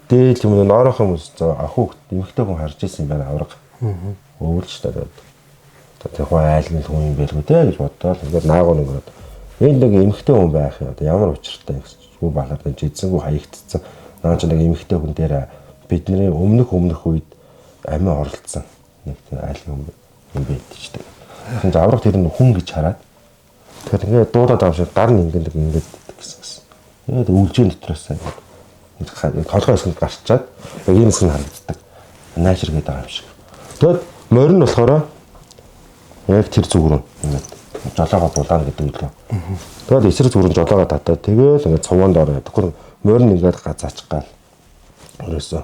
дээл юм нойрхон хүмүүс ахуу эмхтэй хүн харж ирсэн юм байна авраг. Өвлж та. Тэр хүн айлгын хүн юм байлгүй те гэж бодоод ингээд наагур ингээд энд нэг эмхтэй хүн байх юм. Одоо ямар учиртай гэсэн чинь балаад энэ жидсэнгүү хаягдцсан. Наа чи нэг эмхтэй хүн дээр бидний өмнөх үед амин оролцсон. Нэг тийм айлгын юм байдчихдаг. Тэгэхээр авраг тэр нь хүн гэж хараад тэгэхээр ингээд дуудаад авах шиг гар нь ингээд гэсэн. Тэгээд үлжийн дотроос ингээд толгой хэсгэнд гарчаад ийм хэсэг нь харагддаг. Наашир гэдэг байгаа юм шиг. Тэгэд морин болохоор яг тэр зүг рүү ингээд жолоогоо булаана гэдэг үлээ. Тэгэл эсрэг зүг рүү жолоогоо татаад тэгэл ингээд цувуунд ороо. Тэгэхээр морин ингээд газаачих гал. Өрөөсөө.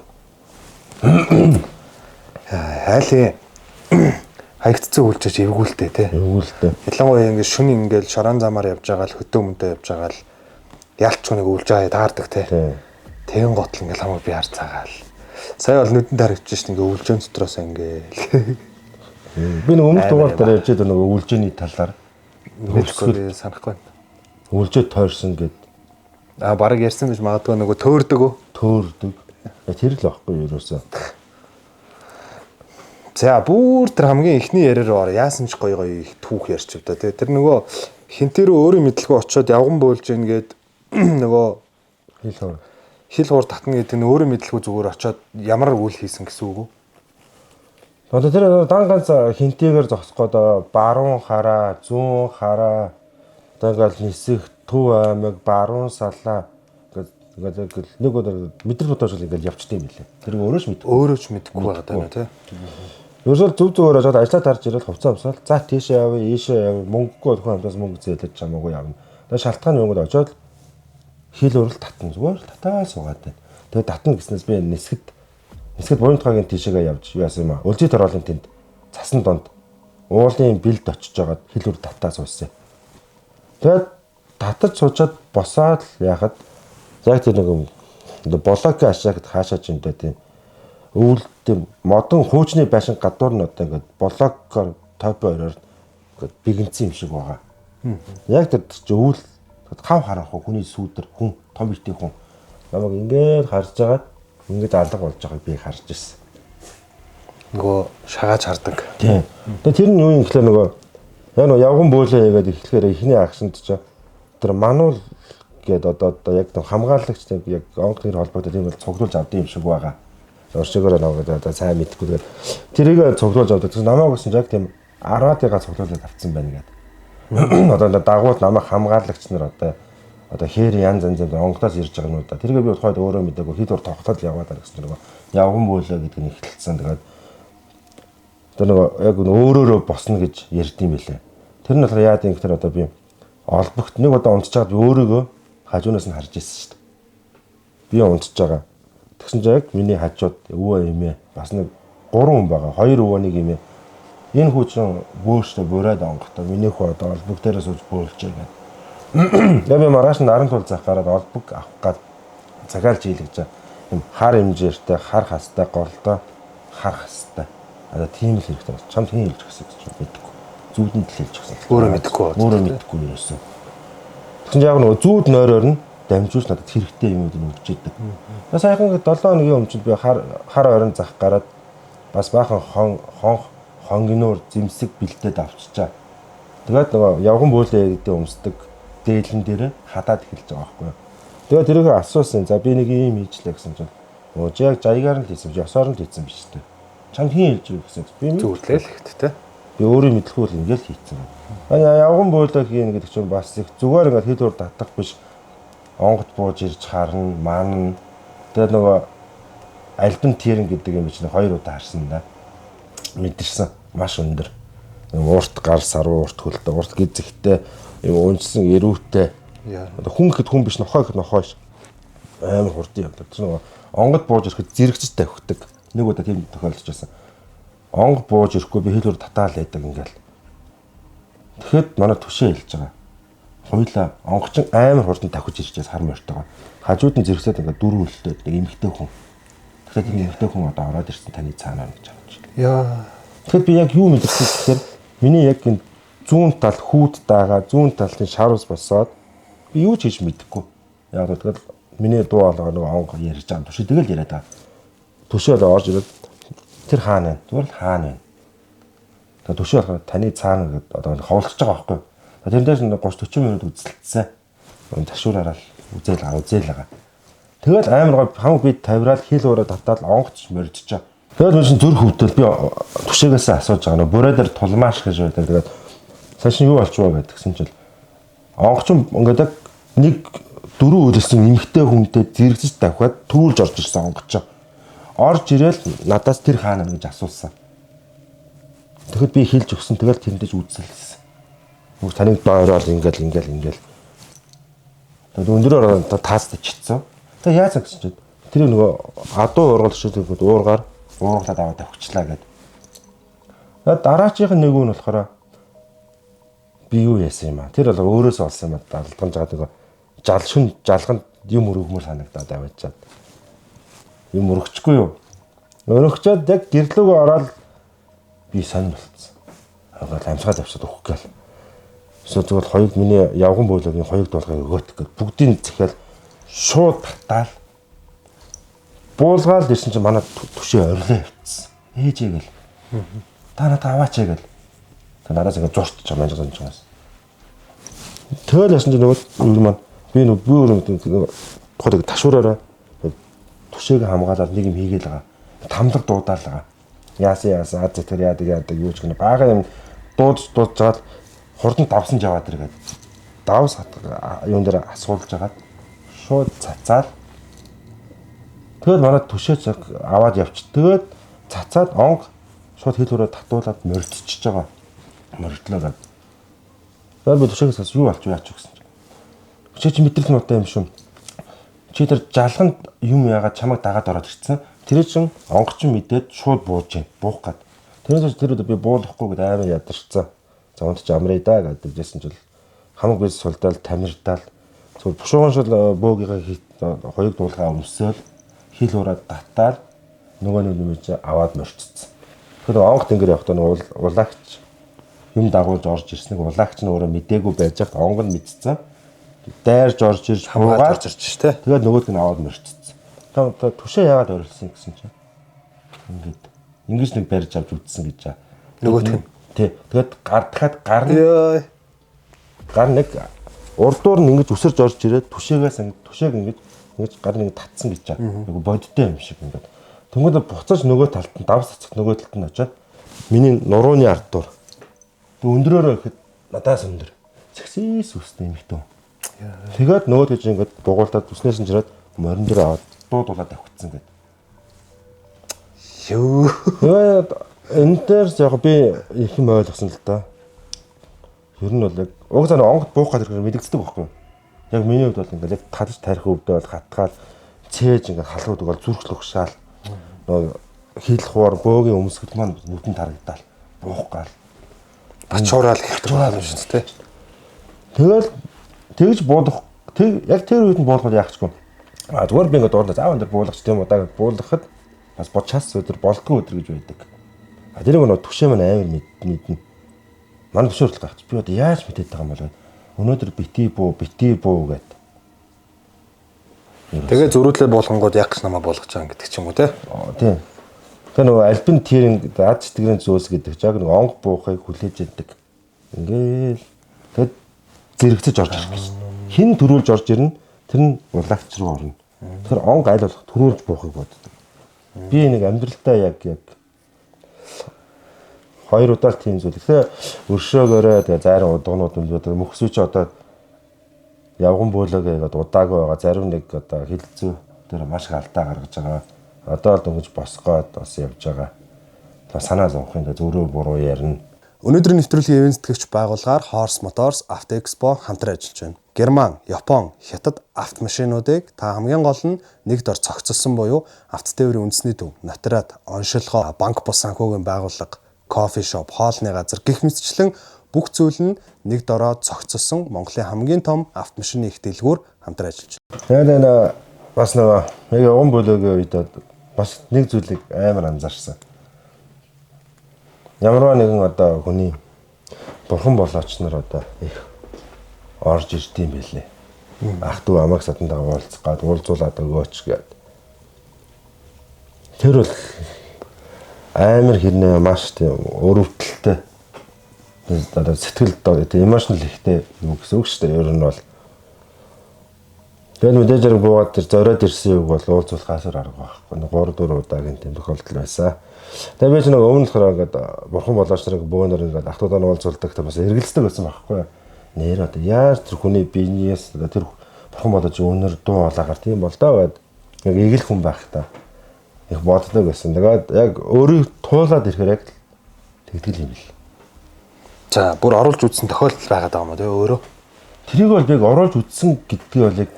Хайлын хаягдцсан үлчиж эвгүүлтэй тий. Эвгүүлтэй. Ялангуяа ингээд шүн ингээд шорон замаар явж байгаа л хөтөө мөнтэй явж байгаа л ялч хүнийг үлж байгаа таардаг тий. Тэгэн готл ингээд хамаг би харцаагаал. Сая бол нүдэнд харагдчих шин ингээд үлжэн дотроос ингээд. Би нэг өмнөх дугаар дээр ярьж байгаа нөгөө үлжээний талаар мэдгүй санахгүй байна. Үлжээ тойрсон гэд. Бараг ярьсан гэж магадгүй нөгөө төөрдөг үү? Төөрдөг. Тэр л байхгүй ерөөсөө. За бүр тэр хамгийн ихний яриа руу яасан ч гоё их түүх ярьч өдөө тий. Тэр нөгөө хинтэрөө өөрийн мэдлгүй очиод явган бөөлж ийн гээд нөгөө хил хуур татна гэдэг нь өөрийн мэдлгүй зүгээр очиод ямар үйл хийсэн гэсэн үг үү? Одоо тэр дан ганц хинтэйгээр зогсоход баруун хараа, зүүн хараа, одоо ингээл нисэх төв аймаг, баруун салаа ингээд нэг удаа мэдрэг бодож ингээл явчтай юм билээ. Тэр өөрөө ч мэдгүй байгаа даа тий. Ерөөсөө зүг зүгээр очоод ажиллаад харж ирэл хувцас авсаал. За тийшээ явъя, ийшээ явъя. Мөнгөгүй хүн хамтаас мөнгө зээлж чамаагүй явна. Тэгээ шалтгааны өнгөд очоод хил өрөл татна зүгээр татаа суугаад байна. Тэгээ татна гэснээс би нисгэд буйнтгагийн тийшээгээ явж яасан юм аа. Өлзий тороолын тэнд цасан донд уулын бэлд очиж жагаад хил өр татаа суусан. Тэгээд татаж суучаад босоод яхад яг тэр нэг блок ашааг хаашаа ч юм даа тийм өвөлт модон хуучны байшин гадуур нь одоо ингээд блокоор тойпо ороор ингээд бигэнцэн юм шиг байгаа. Яг тэр чи өвөл хав харах хүний сүүдэр хүн том битий хүн намайг ингээд харж агаад ингээд алга болж байгааг би харж ирсэн. Нөгөө шагааж хардаг. Тийм. Тэгээ тэр нь юу юм гэхлээр нөгөө яг нөгөө явган бөөлөө яагаад ихлэхээр ихний агшинд ч тэр мануул гээд одоо яг хамгаалагч яг онц тэр холбоотой тийм бол цуглуулж авдаг юм шиг байгаа. Орчигоор наваад одоо сайн мэдхгүй тэгээд тэрийг цуглуулж авдаг. Тэр намайг гэсэн яг тийм 10-аагаа цуглуулад авцсан байна гэдэг. Одоо дагуут намайг хамгаалагч нар одоо хээр янз онглоос ирж байгаа юм да. Тэргээ би бодоход өөрөө мэдээгүй хэд ур тогтоод яваад байгаа гэсэн нөгөө явган бөөлөө гэдэг нь ихтэлсэн. Тэгээд тэр нөгөө яг өөрөөрөө босно гэж ярьд юм билээ. Тэр нь болохоор яад юм гэхээр одоо би олбогт нэг удаа унтчихад өөрийгөө хажуунаас нь харж ирсэн шүү дээ. Би унтж байгаа. Тэгсэн чинь яг миний хажууд өвөө эмээ бас нэг 3 хүн байгаа. 2 өвөө нэг эмээ. Энэ хүүчин бөөштэй бураад онгохдоо миний хүү одоо олбог дээрээс үз бөөлж байгаа. Яг би маргааш наран тул зах гараад олбог авах гад цагаалж ийлгэж байгаа. Юм хар хэмжээртэй, хар хастай, голдоо хар хастай. Одоо тийм л хэрэгтэй байна. Чамд хэн хэлж өгсөн гэж мэдэхгүй. Зүүдэнд л хэлж өгсөн. Өөрөө мэдхгүй юусэн. Тэгсэн чинь яг нөгөө зүүд нойроор нь дамжуулж надад хэрэгтэй юмуд нь өгч идэг. Саяхан 7 хоногийн өмнө би хар орон зах гараад бас баахан хонгинуур зэмсэг бэлдээд авчичаа. Тэгээд нөгөө явган бөөлөө гэдэг өмсдөг дээлэн дээр хадаад эхэлж байгаа байхгүй юу. Тэгээд тэрийг асуусан. За би нэг юм хийчлээ гэсэн чинь өө яг жаягаар нь хийсэн, ёсоор нь хийсэн биш үү? Чамд хэн хэлж өгөх гэсэн. Би зүгтлээ л ихтэй те. Би өөрөө мэдлгүй л ингээл хийцэн. Явган бөөлөө хийн гэдэг чинь бас их зүгээр ингээд хэл уур татах биш. Онгот бууж ирж харна, маана. Тэгээд нөгөө альбан тэрэн гэдэг юм чинь 2 удаа харсан да. Мэдэрсэн. Маш өндөр. Уурт гар саруу урт хөлтэй, урт гизэгтэй, унжсан эрүүтэй. Одоо хүн гэхэд хүн биш, нохой гэхэд нохой ш. Амар хурдан явдаг. Тэр нөгөө онгот бууж ирэхэд зэрэгцэж тавхдаг. Нэг удаа тийм тохиолдож байсан. Онгот бууж ирэхгүй би хэл уур татаал байдаг ингээл. Тэгэхэд манай түшээ хэлж байгаа. Хоёлаа онгочин амар хурдан давхиж ирчихээс хар мортойгоо. Хажууд нь зэрэгсээд ингээд дөрөв өлтөө нэг эмэгтэй хүн. Тэгэхээр энэ эмэгтэй хүн одоо ороод ирсэн таны цаанаа гэж авч. Яа. Тэгэхэд би яг юу мэдэрсэн гэхээр миний яг энэ зүүн тал хүүд даага, зүүн талын шарус босоод би юу ч хийж мэдэхгүй. Яг л тэгэл миний дуу алгаа нэг онго ярьж байгаа түшээ тэгэл яриад байгаа. Түшээ л орж ирээд тэр хаана вэ? Зүгээр л хаана вэ? Тэгээ түшээ болохоор таны цаана гэдэг одоо ховлож байгаа байхгүй. Тэр дээр нэг 30-40 минут үзэлцсэн. Ташуураараа үзээл байгаа. Тэгэл амар гоо хамаг би тавираад хил ураа татаад онгоц морьдчихоо. Тэгэл мөн зүрх хөвтөл би түшээгээс асууж байгаа нөө бүрээдэр тулмааш гэж байдаг. Тэгээд цааш нь юу болчихвоо гэдгсэн чинь онгоч ингээд нэг дөрөв үлсэн эмхтэй хүнтэй зэрэгцэж давхад төрүүлж орж ирсэн онгоч. Орж ирээл надаас тэр хаана гэж асуусан. Тэгэхэд би хэлж өгсөн. Тэгэл тэрэндэж үзэлсэн. Мөн таныг доороод ингээл. Тэгээд өндрөөр таастаж чицсэн. Тэгээд яасан гэсэн чинь тэр нөгөө адуу ургал шийдэгүүд уургаад аваад авчихлаа гэдэг. Тэгээд дараачихын нэг нь болохоор би юу яасан юм аа. Тэр бол өөрөөсөө олсон юм аа. Далдгаж байгаа нэг жалганд юм өргөмөр санагдаад аваачаад. Юм өргөхгүй юу? Өргөчөөд яг гэрлүүгөө ороод би сонь болцсон. Агаад амсгаад авчаад өгөх гээл. Эсвэл зүгээр хоёуг миний явган бойлогийн хоёуг дуулахыг өгөөт гэж бүгдийн захиал шууд татаал. Буулгаал ирсэн чинь манай түшээ орилоо явчихсан. Ээжээ гэл. Та надад аваач гэл. Та надаас ингэ зуртж байгаа юм жаас. Тэгэл ясан чинь нөгөө маань би нөгөө тухайг ташуураараа түшээг хамгаалаад нэг юм хийгээл байгаа. Тамлаг дуудаал байгаа. Яасан аз тэр яадаг юу ч гэнэ бага юм дуудаж жагаад хурдан давсан жаваад иргээд давс юун дээр асуулж жагаад шууд цацаад тэгэл манай түшээ аваад явчих. Тэгээд цацаад онг шууд хил өрөө татуулаад морьдчихж байгаа. Морьдлоо. Тэгээд би түшээгээс юу болчих яач гэсэн чинь. Чи мэдрэл нуутай юм шүү. Чи тэр жалганд юм яагаад чамайг дагаад ороод ирсэн. Тэр чинь онгоч мэдээд шууд бууж гин буух гад. Тэрнээс тэр би буулахгүй гэдээ амар ядарсан. За унт ч амраа да гэдэг жисэн чил хамаг бис сулдаал тамирдаал зөв бушууган шил бөөгийнхаа хоёуг дуулгаа өмсөөл хил ураад татаад нөгөө нэг юм чи аваад морцсон. Тэгэхээр онгот ингэр явахдаа улагч юм дагуулж орж ирснэг улагч нь өөрөө мдээгүй байж хат онгод мэдсэн. Дайрж орж ирж хамгаалж орж ш тэ. Тэгээд нөгөөд нь аваад морцсон. Тэгээд түшээ яагаад орилсан гэсэн чинь ингэж нэг барьж авч үтсэн гэж аа. Нөгөөт нь тий. Тэгээд гар нэг урдуур нь ингэж өсөрж орж ирээд түшээг ингэж гар нэг татсан гэж аа. Нэг бодтой юм шиг ингээд. Тэнгүүд буцаж нөгөө талд нь давс цацах нөгөө талд нь очиад миний нурууны ардуур. Тэг өндрөөрөө ихэд надаас өндөр. Сексис үстэй юм хтөө. Тэгээд нөгөө гэж ингээд дугуулдаад үснээс нь жирээд морин дээр аваад дуудуулаад авчихсан гэдэг. Юу. Энэ дээр яг би их юм ойлгосон л да. Ер нь бол яг уг зан онгод буух гэдэг мэдэгддэг байхгүй юу? Яг миний хувьд бол ингээд яг талж тарих өвдөө бол хатгаал цээж ингээд халууд бол зүрхлөх шаал. Нөгөө хил хуур бөөгийн өмсгөл маань нүдэн тарагдаал буух гал. Бачуураал хэлтгүүл юм шүү дээ. Тэгэл тэгж буулах яг тэр үед нь буулахад яахчгүй. Зүгээр би ингээд дуурлаа заавал энэ буулгач тийм удаа буулгахад бас бочаас өдөр болтгоо өдөр гэж байдаг. Тэр нэг түшээ маань амар мэднэ. Манай түшээ хүртэл гахчих. Би одоо яаж мэдээд байгаа юм бол өнөөдөр бити буу гэд. Тэгээ зөрүүдлээ буулгангууд яг ч намаа буулгаж байгаа гэдэг ч юм уу те. Тийм. Тэгээ нөгөө альбин тиринг ад сэтгэрийн зөөс гэдэг чинь яг нэг онг буухыг хүлээж яддаг. Ингээл тэгэд зэрэгцэж орж ирэх гэсэн. Хин төрүүлж орж ирнэ. Тэр нь улагч руу орно. Тэр онг аль болох төрүүлж буухыг боддог. Би нэг амьдралдаа яг хоёр удаа тийм зүйл. Тэгэхээр өршөөгөөрөө тэгээ зарим удагнууд нь мөхсүү чи одоо явган бөөлөг гэдэг удаагүй байгаа. Зарим нэг одоо хилцүү дээр маш их алдаа гаргаж байгаа. Одоо л дөнгөж босгоод бас явж байгаа. Санаа зовхын дэ зөрөө буруу ярина. Өнөөдрийн нэвтрүүлгийн ивент тэтгэгч байгууллагаар Horse Motors Auto Expo хамтран ажиллаж байна. Герман, Япон, Хятад автомашинуудыг та хамгийн гол нь нэгд ор цогцолсон буюу авто тээврийн үндэсний төв, нотариат, оншилгоо, банк бус санхүүгийн байгууллага, кофе шоп, хоолны газар гэх мэтчлэн бүх зүйл нь нэгд ороо цогцолсон Монголын хамгийн том автомашины их дэлгүүр хамтран ажиллаж байна. Тэгээд бас нэг явган бөөлөгийн үед бас нэг зүйлийг амар анзаарсан. Ямарваа нэгэн одоо хүний бурхан болооч нар одоо их орж ирд юм байлээ. Ах トゥ амаг сатантайгаа уулзах гад уулзуулаад өгөөч гэд. Тэр бол амар хэрнээ маш тийм өрөвдөлттэй. Одоо сэтгэлд тийм эмоционал ихтэй юу гэсэн үг шүү дээ. Ер нь бол тэгээд мэдээж хэрэг буугаад тэр зориод ирсэн үг бол уулзуулахаас арга байхгүй. 3-4 удаагийн тийм тохиолдол байсан. Тэгээд би ч нэг өмнө болохоор ингээд бурхан болооч нарыг бөөнөр ингээд ах トゥ уулзуулдаг та бас эргэлздэг байсан байхгүй. Нэр одоо яаж тэр хүний биениес тэр бурхан болооч өнөр дуу олаагаар тийм бол доо гэд яг эгэл хүн байх та. Их боддог байсан. Тэгээд яг өөрийг туулаад ирэхээр яг тэгдэл юм бил. За бүр оруулж үзсэн тохиолдол байгаад байгаа юм аа өөрөө. Тэрийг бол яг оруулж үзсэн гэдгийг бол яг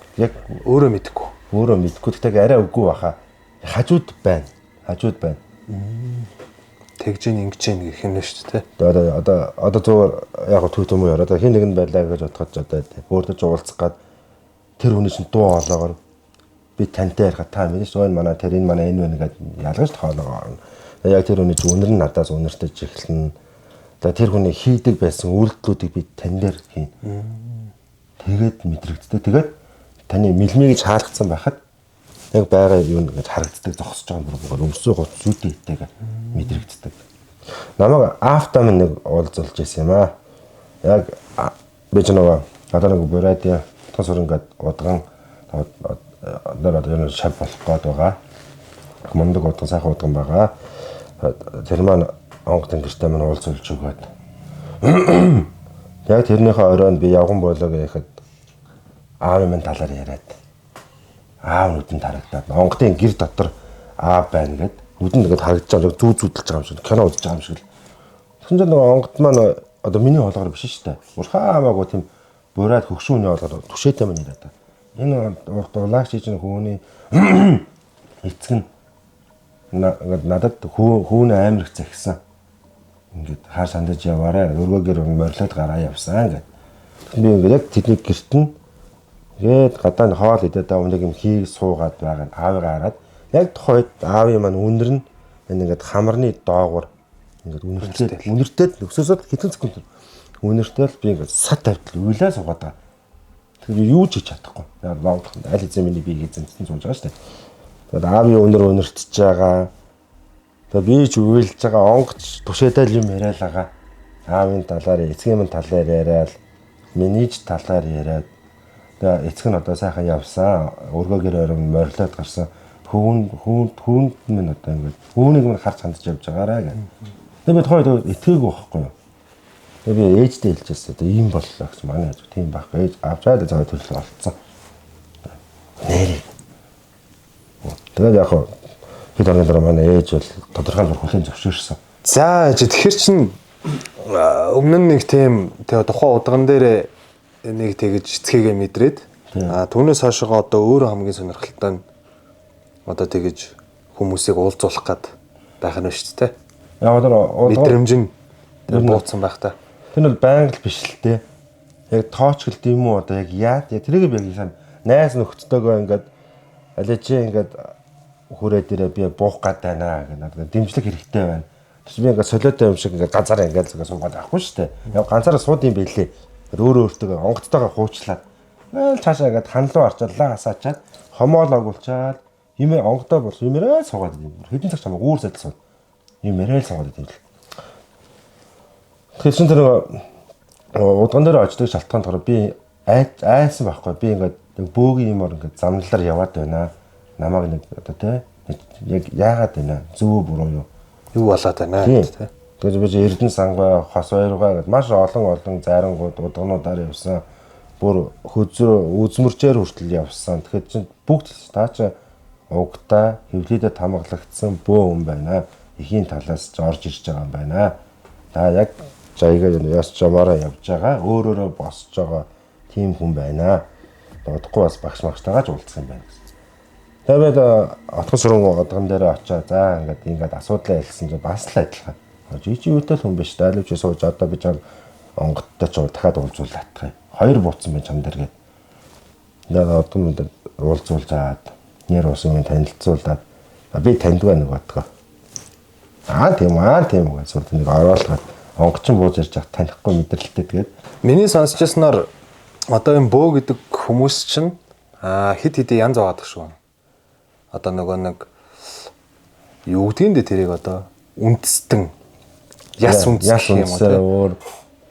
Өөрөө мэдэхгүй. өөрөө мэдгүй гэхдээ арай үгүй баха. Хажууд байна. Хажууд байна. Тэгж ингэж гэх юм шүү дээ. Одоо зүгээр яг төв юм уу одоо хин нэгэнд байлаа гэж бодоход одоо өөртөө уулзах гад тэр хүний чинь дуу хоолоогоор би тантай ярих та миний шүү энэ манай тэр энэ манай энэ байна гэдэг ялгаж тоолоо. Яг тэр хүний үнэр нь надаас үнэртэй жиглэн. Тэр хүний хийдэг байсан үйлдэлүүдийг би тань дээр хийн. Тэгээд мэдрэгддэг. Тэгээд таны мэлмээ гэж хаалгацсан байхад яг байгаа юу гэж харагддаг зогсож байгаа юм өмсөө гоц зүйтэйтэйг мэдрэгддэг. Намайг автомын нэг уулзуулж ирсэн юм аа. Яг би ч нөгөө одоо нэг бурадиа тос өрөнгөд удган одоо энэ шав болох гээд байгаа. Мундаг удган сайхан удган байгаа. Тэр маань онгод тэнгэртэй маань уулзуулж өгөөд. Яг тэрнийхээ оройн би явган болоо гэхэд аав минь талаар яриад. Аав нүдэнд харагдаад онгодын гэр дотор аав байна гэд нүдэнд ингээд харагдаж байгаа зүү зүүдэлж байгаа юм шиг кино үзэж байгаа юм шиг л. Тэгсэн чинь нөгөө онгод маань одоо миний хоолгоор биш шүү дээ. Урхаа хамаагүй тийм бураад хөгшүүний хоолгоор түшээтэй маань яриад. Энэ дуулагч чинь хүүний эцэг нь надад хүүн амар их захисан. Ингээд хаар сандаж яваарай. Өргөөгөр морилоод гараа явсан гэд. Би ингээд яг тэдний гэрт нь тэгээд гадаа нь хоол идээд нэг юм хийг суугаад байгаа аавыгаа хараад яг тухайд аавын маань үнэр нь ингээд хамарны доогуур ингээд үнэртэй өсөөсөд хэдэн секунд үнэртэй л би ингээд сат тавьтал уйлаа суугаад байгаа. Тэгээд юу ч хийж чадахгүй. Яг лонгдох аль хэзээ миний биеийг эзэмсэн сууж байгаа шүү дээ. Тэгээд аавын үнэр үнэртэж байгаа. Тэгээд би ч уйлж байгаа онгоц тушаатай юм яриад байгаа. Аавын талаар, эцгийн минь талаар яриад, миний ч талаар яриад. Тэгээд эцэг нь одоо сайхан явсан. Өргөөгөр орон морилоод гарсан. Хүүнд минь одоо ингээд хүүнийг минь харж хандж явж байгаараа гэх. Тэгээд би тохойд итгээгүй байхгүй юу. Тэгээд би ээжтэй хэлчихсэн. Одоо ийм боллоо гэж манай ээж тийм байхгүй. Ээж авчаад заа төлөв олцсон. Нэрээ. Тэгээд яг хэд хоногийн дараа манай ээж бол тодорхой хүлээн зөвшөөрсөн. За тэгэхээр чин өмнө нь нэг тийм тэгээ тухайн удган дээр нэг тэгэж эцгээгээ мэдрээд түүнээс хойшоо одоо өөрөө хамгийн сонирхолтой нь одоо тэгэж хүмүүсийг уулзуулах гад байх нь шүү дээ. Яг одоо мэдрэмж нь бууцсан байх та. Тэр бол байнга л биш л дээ. Яг тоочгэлт юм уу одоо яг яа тэрийг би яг найз нөхдөдөө ингээд алижээ ингээд хүрээд ирээ би буух гад байна гэх надад дэмжлэг хэрэгтэй байна. Тэгс би ингээд солиотой юм шиг ингээд ганцаараа ингээд зүгээр суугаад авахгүй шүү дээ. Яг ганцаараа сууд юм байлээ. Өөрөө онгодтойгоо хуучлаад цаашаа ингээд ханлуу арчаалаа асаачаад хомоол агуулчаад юм онгодтой бол юмраа суугаад юм. Хэдэн цаг чамаа үүр сайдл сууд. Юмраа л суугаад юм л. Тэгсэн тэр удган дээр очдог шалтгаан болохоор би айсан байхгүй. Би ингээд бөөгийн юмор ингээд замналаар яваад байна. Намайг нэг одоо тий яг яагаад байна? Зөв буруу юу? Юу болоод байна тий. Тэгээд би Эрдэнэ сангай хос хоёргаа гэдэг маш олон зайрангууд удагнуудаар явсан. Бүр хөзөө үзмөрчээр хүртэл явсан. Тэгэхээр чинь бүгд та чи угтаа хөвлөдөд хамгаалагдсан бөө хүн байна. Эхийн талаас ч орж ирж байгаа юм байна. Та яг жаягаа яс жамаараа явж байгаа. Өөрөөрөө босч байгаа тийм хүн байна. Удахгүй бас багш магтайгаа ч уулзсан юм байна. Тэгээд отгон сургууль одгон дээр очиад за ингээд асуудлаа хэлсэн чинь бас л адилхан. Жижиг үетэй хүн биш дайлвч сууж одоо би чам онгодтой ч дахиад уулзуулах юм. Хоёр бууцсан байна чам дээр гээд. Тэгээд одгон дээр уулзуулаад нэр ус юм танилцуулаад би танд байна нэг бодгоо. Тийм үү гэж сүрд нэг оруулаад онгочин бууж ярьж байгаа танихгүй мэдрэлтэй тэгээд Миний сонсчсноор одоо энэ бөө гэдэг хүмүүс чинь хит хит янз аваадаг шүү. Одоо нөгөө нэг юу гэдгийг тэрийг одоо үндэстэн яс үндэс юм уу те өөр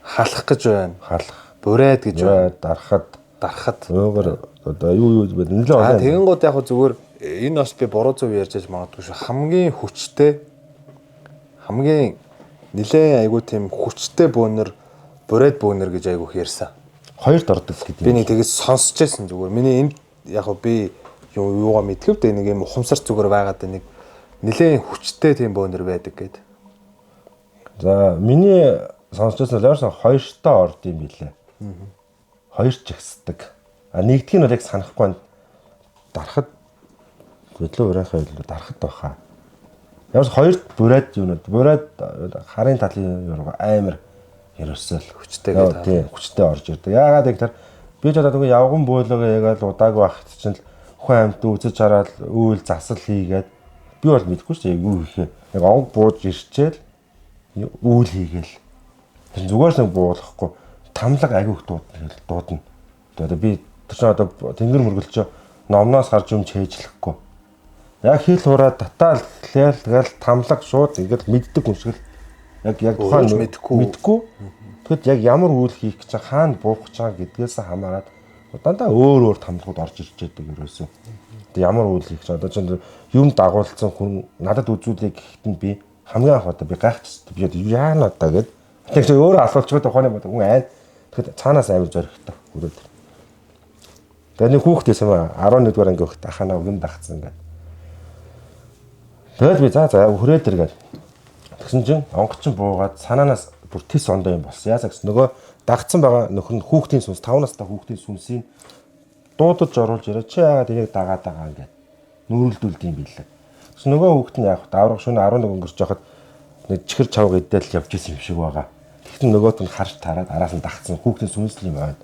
халах гэж байна. халах Бурайд гэж байна. дарахад өөр одоо юу бэ нэлээд олон. Тэгэнгүүт яг зүгээр энэ бас би буруу зөв ярьж магадгүй шүү. Хамгийн хүчтэй хамгийн нэлээд айгуу тийм хүчтэй бөөнөр бурайд бөөнөр гэж айгуух ярьсан. Хоёрт ордог гэдэг. Би нэг тэгээс сонсч байсан зүгээр. Миний энд яг би юугаа мэдгэвдээ нэг юм ухамсар зүгээр байгаад нэг нэлээд хүчтэй тийм бөөнөр байдаг гэд. За миний сонсчсон лойрсон хоёртоо орд юм билээ. Хоёр ч ихсдэг. Нэгдгийг нь бол яг санахгүй байна. Дарахад хөдлөө өрөөхөө илүү дарахад байхаа. Ямарс хоёрт бурайд юунод бурайд харын талын юурга амар ерөөсөө Хүчтэй гэдэг. тийм хүчтэй орж ирдэг. Яагаад гэвэл би ч одоо нэг явган бөөлөгөө яг л удааг байхад чинь хүн амьд үзэж хараад үйл засал хийгээд би бол мэдэхгүй ч яг юу хийхээ. Яг онг бууж ирчээл үйл хийгээл. Зүгээрс нэг буулгахгүй тамлаг агиух дуудана. Одоо би тэр чинь одоо тэнгэр мөргөлчөө номноос гарч юм чэйжлэхгүй. Яг хил хураад татаал тэгэл тамлаг шууд ингээд мэддэг хүн шиг л яг тухайн мэдгүй. Тэгэхэд яг ямар үйл хийх гэж хаана буух гэж байгаа гэдгээс хамаарат дандаа өөр тамлагууд орж ирж байдаг ерөөсөө. Тэгээ ямар үйл хийх гэж одоо чинь юм дагуулсан хүн надад үзүүлээ гэхэд нь би хамгийн анх одоо би гайхчихсан. Би яана одоо гэд. Тэгэхээр өөрөө асуулчгаад ухааны бод хүн айн. Тэгэхэд цаанаас амар зоригтой өрөөд. Тэгээ нэг хүүхдээс юм 11 дугаар анги өгт аханаа юм дагцсан ингээд. Тэгэл би за хүрээд иргээд. Тэгсэн чинь онгочин буугаад санаанаас бүр тис ондоо юм болсон. Яасаа гэсэн нөгөө дагцсан байгаа нөхөр нь хүүхдийн сүнс 5 настай хүүхдийн сүнсийг дуудаж оруулж ирээ чи яагаад энийг дагаад байгаа ингээд нүүрэлдүүлд юм билээ. Тэгсэн нөгөө хүүхд нь яг даврах шөнө 11 өнгөрч яхад нэг чихэр чавга идэл явж исэн юм шиг байгаа. Тэгтэн нөгөөт нь харж тараад араас нь дагцсан хүүхдийн сүнс л юм байна.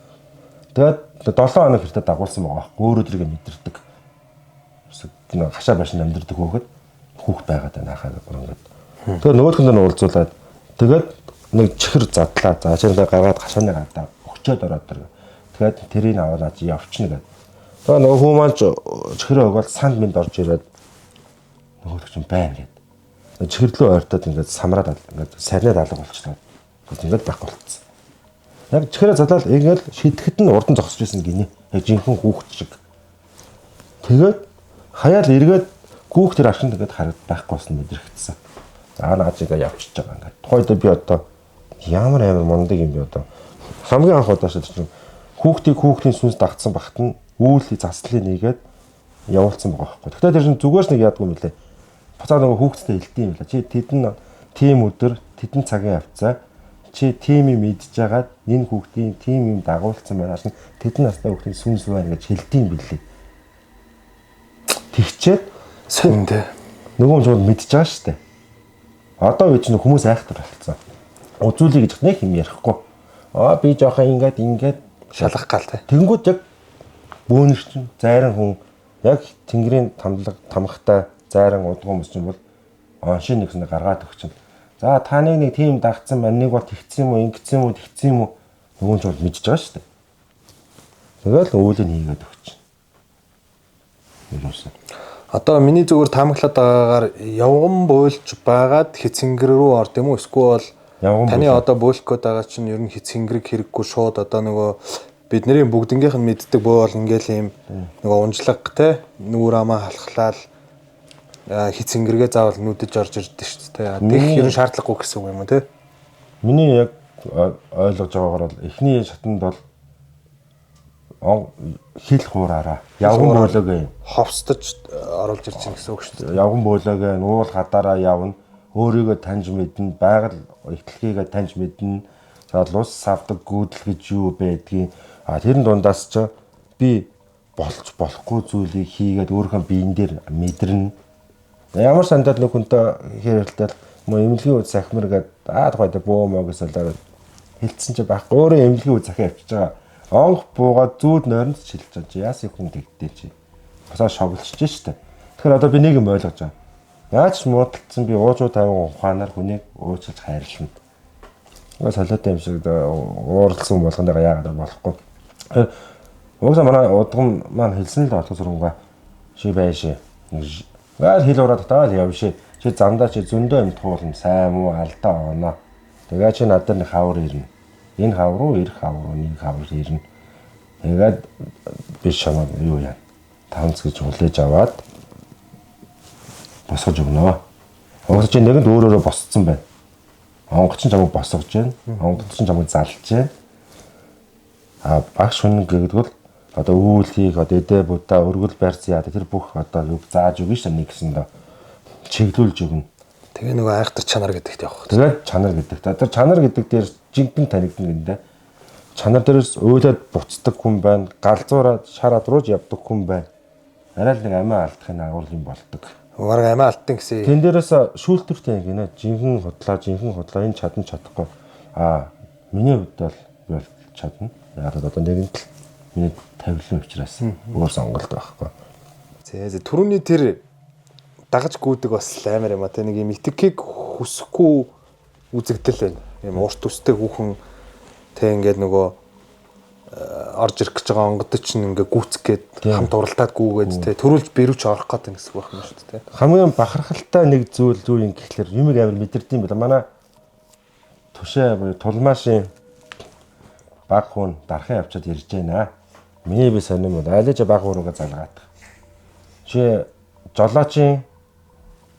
Тэгээд 7 хоног хэртэ дагуулсан байгаа байхгүй өөрөө тэрийг мэдэрдэг. Нэг хашаа башин амьдэрдэг хөөхөд хүүхд байгаад байна хаа бүр ингээд. Тэгээд нөгөөхөнд нь уулзуулаад тэгээд нэг чихэр задлаа. За чирээ гаргаад хашааны гадаа өгчөөд ороод тэр. Тэгээд тэрийг аваад явчихна гэдэг. Тэгээд нөгөө хүмүүс чихрээ өгөөл санд минь орж ирээд нөгөөх чинь байна гэдэг. Чихэрлөө ойртоод ингээд самраад ингээд сарнаад алга болчихлоо. Тэгвэл ингээд байхгүй болчихсон. Яг чихрээ задлал ингээд шидэхэд нь урдан зогсож байсан гинэ. Яг жинхэнэ хүүхд шиг. Тэгээд хаяал эргээд хүүхд тэр архинд ингээд хараад байхгүй болсон мэдрэгдсэн. За наад чигээ явчихж байгаа ингээд. Тухайд би одоо ямар амар мундаг юм бэ одоо. Хамгийн анх удаа чинь хүүхдийн сүнс дагцсан багт нь үүлийн заслыг нээгээд явуулсан байгаа байхгүй. Тэгтээ тэр чинь зүгээрс нэг яадгүй юм лээ. Буцаад нөгөө хүүхдтэй хэлдэм юм лээ. Чи тэдэн тим өдөр тэдэн цагийн хавцаа чи тим юм идж жагаад энэ хүүхдийн тим юм дагуулсан байна. Тэдэн настай хүүхдийн сүнс байна гэж хэлдэм билээ. Тэгчээд сонь дээ. Нөгөө юм мэдж байгаа шүү дээ. Одоо үе чинь хүмүүс айхтар болцсон. Үзүүлээ гэж нэг юм ярихгүй. Би жоохон ингээд Шалах гал те. Тэнгүүд яг бөөнөр чинь зайран хүн яг тэнгэрийн тамхтай зайран удгуун хүмүүс чинь бол оншин нэгснэ гаргаад өгчин. За таныг нэг тийм дагцсан байна. Нэг бол тэгцсэн юм уу, ингэсэн юм уу, тэгцсэн юм уу? Нөгөө ч бол мэдж байгаа шүү дээ. Тэгэл үүлийг хийгээд өгчин. Юусэн. Одоо миний зүгээр таамаглаад байгаагаар явган буйлж байгаад хэцэнгэр рүү орд юм уу? Эсвэл таны одоо бөөлөх гээд байгаа чинь ер нь хэцэнгэрэг хэрэггүй шууд одоо нөгөө бидний бүгднгийнх нь мэддэг бөө бол ингээл юм нөгөө унжлаг те нүүр амаа халахлал хэцэнгэргээ заавал нүдэж орж ирдэ шүү дээ. Тэгэх ер нь шаардлагагүй гэсэн үг юм уу те? Миний яг ойлгож байгаагаар бол эхний шатанд бол хил хуураараа явган бөөлөг ховстож оруулж ирж байгаа гэсэн үг шүү дээ. Явган бөөлөг уул гадаараа явна. Өөрийгөө таньж мэднэ, байгаль ихтлэхийгээ таньж мэднэ. За лус савдаг гүйдэл гэж юу байдгийг. Тэрэн дундаас ч би болж болохгүй зүйлийг хийгээд өөрийнхөө биен дээр мэдэрнэ. Ямар сандаад нэг хүнтэй хэрэлтэл эмнэлгийн үе захимэргээд тухайд бөө мөө гэсэлээр хэлсэн чи байхгүй. Өөрөө эмнэлгийн үе захиа авчиж байгаа. Онх буугаад зүүд нойронд шилж байгаа чи яас их хүн тэгдэй чи. Босоо шоглолч штэ. Тэгэхээр одоо би нэг юм ойлгож байгаа. Яаж муудалцсан би уужуу тавин ухаанаар хүнийг уучлж хайрлана. солиотой юм шиг ууралсан болгоно яагаад болохгүй. Угсаа манай удгам маань хэлсэн л болох сургуунгаа чи байшээ. Гал хэл ураад таал явшээ. Чи замдаа чи зөндөө юм туулна сайн муу алдаа оноо. Тэгээ чи надад нэг хавар ирнэ. Энэ хавар руу ирэх хавар руу нэг хавар ирнэ. Тэгээд би шамаа юу яа. Тавц гэж хүлээж аваад босгож өгнө. Угсаа чи нэгэнд өөрөөрөө босцсон байна. Онгоч ч чамайг босгож байна. Онгоч ч чамайг залж байна. Багш хүн гэдэг бол одоо үүлхийг одоо эдэ будаа өргөл байрсан яа тэр бүх одоо үг зааж өгнө шүү дээ нэгсэндээ чиглүүлж өгнө. Тэгээ нөгөө айхтар чанар гэдэгт явах. Тэгээд чанар гэдэг. Тэр чанар гэдэг дээр жинхэнэ танигдана гэнэ. Чанар дээрээс өөлөд буцдаг хүн байна. Галзуураад шараад рууж явдаг хүн байна. Арай л нэг амиа алдахын агуул юм болдог. Угаар амиа алдсан гэсэн. Тэн дээрээс шүүлтвэртэй гинэ. Жинхэнэ худлаа энэ чадахгүй. Миний хувьд бол би бол чадна. Яг одоо нэгэнт л миний тавилын учраас өөр сонголт байхгүй. За түрүүний тэр дагаж гүйдэг бас амар юм а тэ нэг юм итгэхийг хүсэхгүй үзэгдэл байна. Юм урт төстэй хүүхэн тэ ингээд нөгөө орж ирэх гэж байгаа онгод чинь ингээ гүцэх гээд хамт уралдаад гүүгээд тэ төрүүлж бэрүүч орох гэдэг гэсэн байх юм шүү дээ тэ. Хамгийн бахархалтай нэг зүйл юм гэхэлэр юмыг амар мэдэрдэм байла. Манай тушаа буюу тулмаашийн баг хүн дархан явчаад ирж байна. Миний би сонирм бол айлж баг хууруугаа залгаад. Чи жолоочийн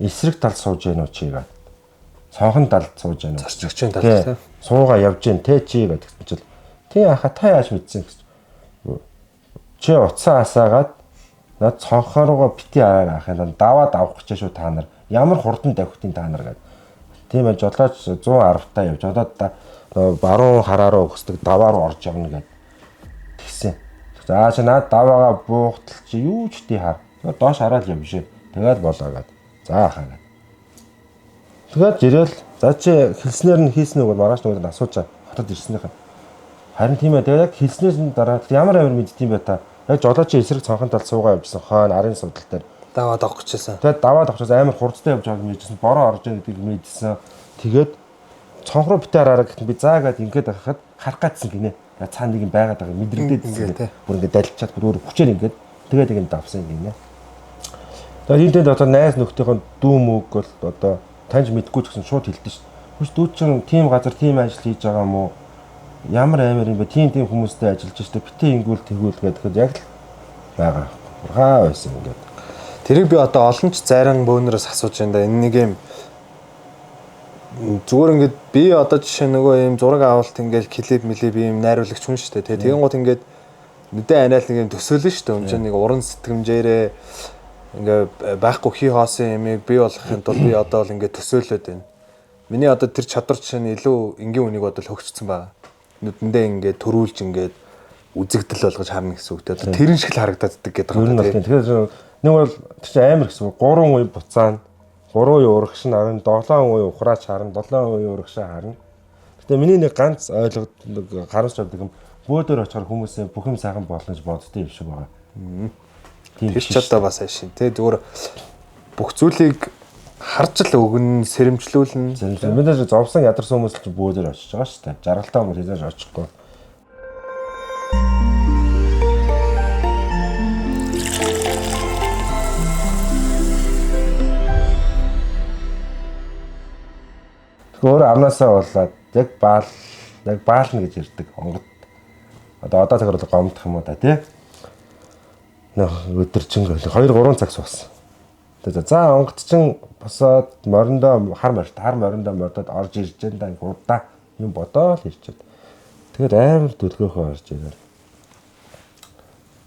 эсрэг талд сууж гэнэ үү чи гэдэг. Цонхон талд сууж гэнэ үү? Зорчигчийн талд тийм. Суугаа явж гэн тэ чи гэдэг чил. Тий аха та яаж мэдсэн гэж. Чи уцаа асаагаад над цонхоо руугаа бити авах юм даваад авах гэж шүү та нар. Ямар хурдан давхтын та нар гэдэг. Тийм ээ жолооч 110 таа явж жолоод баруун хараараа өгсдөг даваа руу орж явна гэдэг. Тэгсэн. За чи наад даваагаа буухтал чи юу ч тий хаа. Доош хараад юм шээ. Тэгэл болоо гэдэг. За хаа. Тэгээд ирэл за чи хэлснээр нь хийснэг бол маргааш нөгөөд асуучаа хотод ирснийхээ. Харин тийм ээ тэгээд хэлснээс нь дараа ямар амар мэдтiin бай та. Яг жолоочийн эсрэг цонхон талд суугаа явжсан хойно арын судал дээр даваад авах гэжсэн. Тэгээд даваад авахчаас амар хурцтай явж байгааг мэдсэн. Бороо орж ийн гэдгийг мэдсэн. Тэгээд цонх руу битээ хараа гэхэд би заагаад ингээд байхад харах гацсан гинэ. Цаана нэг юм байгаад байгаа мэдрэгдээд байгаа. Бүр ингээд далилчаад бүр хүчээр ингээд тэгээд ингэ давсан гинэ. Тэгээд энэ дээр одоо найз нөхдийнхөө дүү мөг бол одоо таньж мэдгүй ч гэсэн шууд хэлдэг шүү. Хүч дүүчин тийм газар тийм ажил хийж байгаа юм уу? Ямар амар юм бэ? Тийм хүмүүстэй ажиллаж штэ битээ ингүүл тэгвэл гэхэд яг л байгаа. Хаа байсан ингээд. Тэрийг би одоо олон ч зарим бөөнөрөөс асууж байна да. Энэ нэг юм зүгээр ингээд би одоо жишээ нөгөө юм зураг авалт ингээд клип мэлип юм найруулагч хүн шүү дээ. Тэгэн гот ингээд мэдээ анаал нэг юм төсөөлнө шүү дээ. Өмчөө нэг уран сэтгэмжээрээ ингээ байхгүй хий хоосон юмыг бий болгохын тулд би одоо л ингээ төсөөлөд байна. Миний одоо тэр чадвар чинь илүү энгийн үнийг бодол хөгжсөн байгаа. Нүдэндээ ингээ төрүүлж ингээ үзэгдэл болгож харна гэсэн үг. Одоо тэрэн шиг л харагдаад гэдэг юм. Тэгэхээр нэг бол тийч амар гэсэн. 3 үе буцаана. 3 үе урагш нь харна, 7 үе ухраач харна, 7 үе урагшаа харна. Гэтэ миний нэг ганц ойлгоод харуулж авдаг юм. Бөөдөр очихоор хүмүүсээ бүх юм сайхан болно гэж боддтой юм шиг байгаа. Тэр ч одоо бас ашиг тий зүгээр бүх зүйлийг харж л өгнө, сэрэмжлүүлнэ. Мэдээж зовсон ядарсан хүмүүс ч бөөдөр очиж байгаа шүү дээ. Жаргалтай хүмүүс хийж очихгүй. Өөр амнасаа болоод яг баална гэж ирдэг онгод. Одоо цагаар бол гомдох юм уу да тий. Өдөржин 2-3 цаг суусан. Тэгээд за онгод чин босоод мориндоо хар мориндоо мордод орж ирж энэ удаа юм бодоол ирчээд. Тэгээд амар дөлгөөхөө орж ирээ.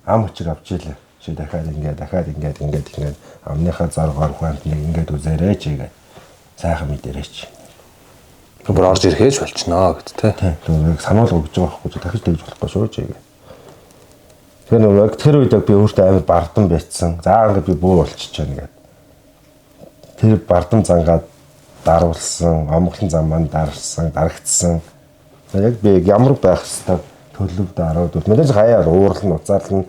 Ам хүчиг авч ийлээ. Чи дахиад ингээд амныхаа заргаар ухаанд нэг ингээд үзээрэй чи гэдэг. Сайхан мэдэрээч. Бүр орж ирэхэж болчихноо гэд тэ. Тэгээд сануул өгж байгаа байхгүй дахиж тэгж болохгүй шүү чи гэдэг. Тэр үед би өөртөө амар бардам байцсан. За ингээд би бөө болчихчихна гэдэг. Тэр бардам зангаад даруулсан, омглон зам маань дарагдсан. Яг би ямар байх хэвээр төлөв дараад мэдээж хаяар уурлан уцаарлан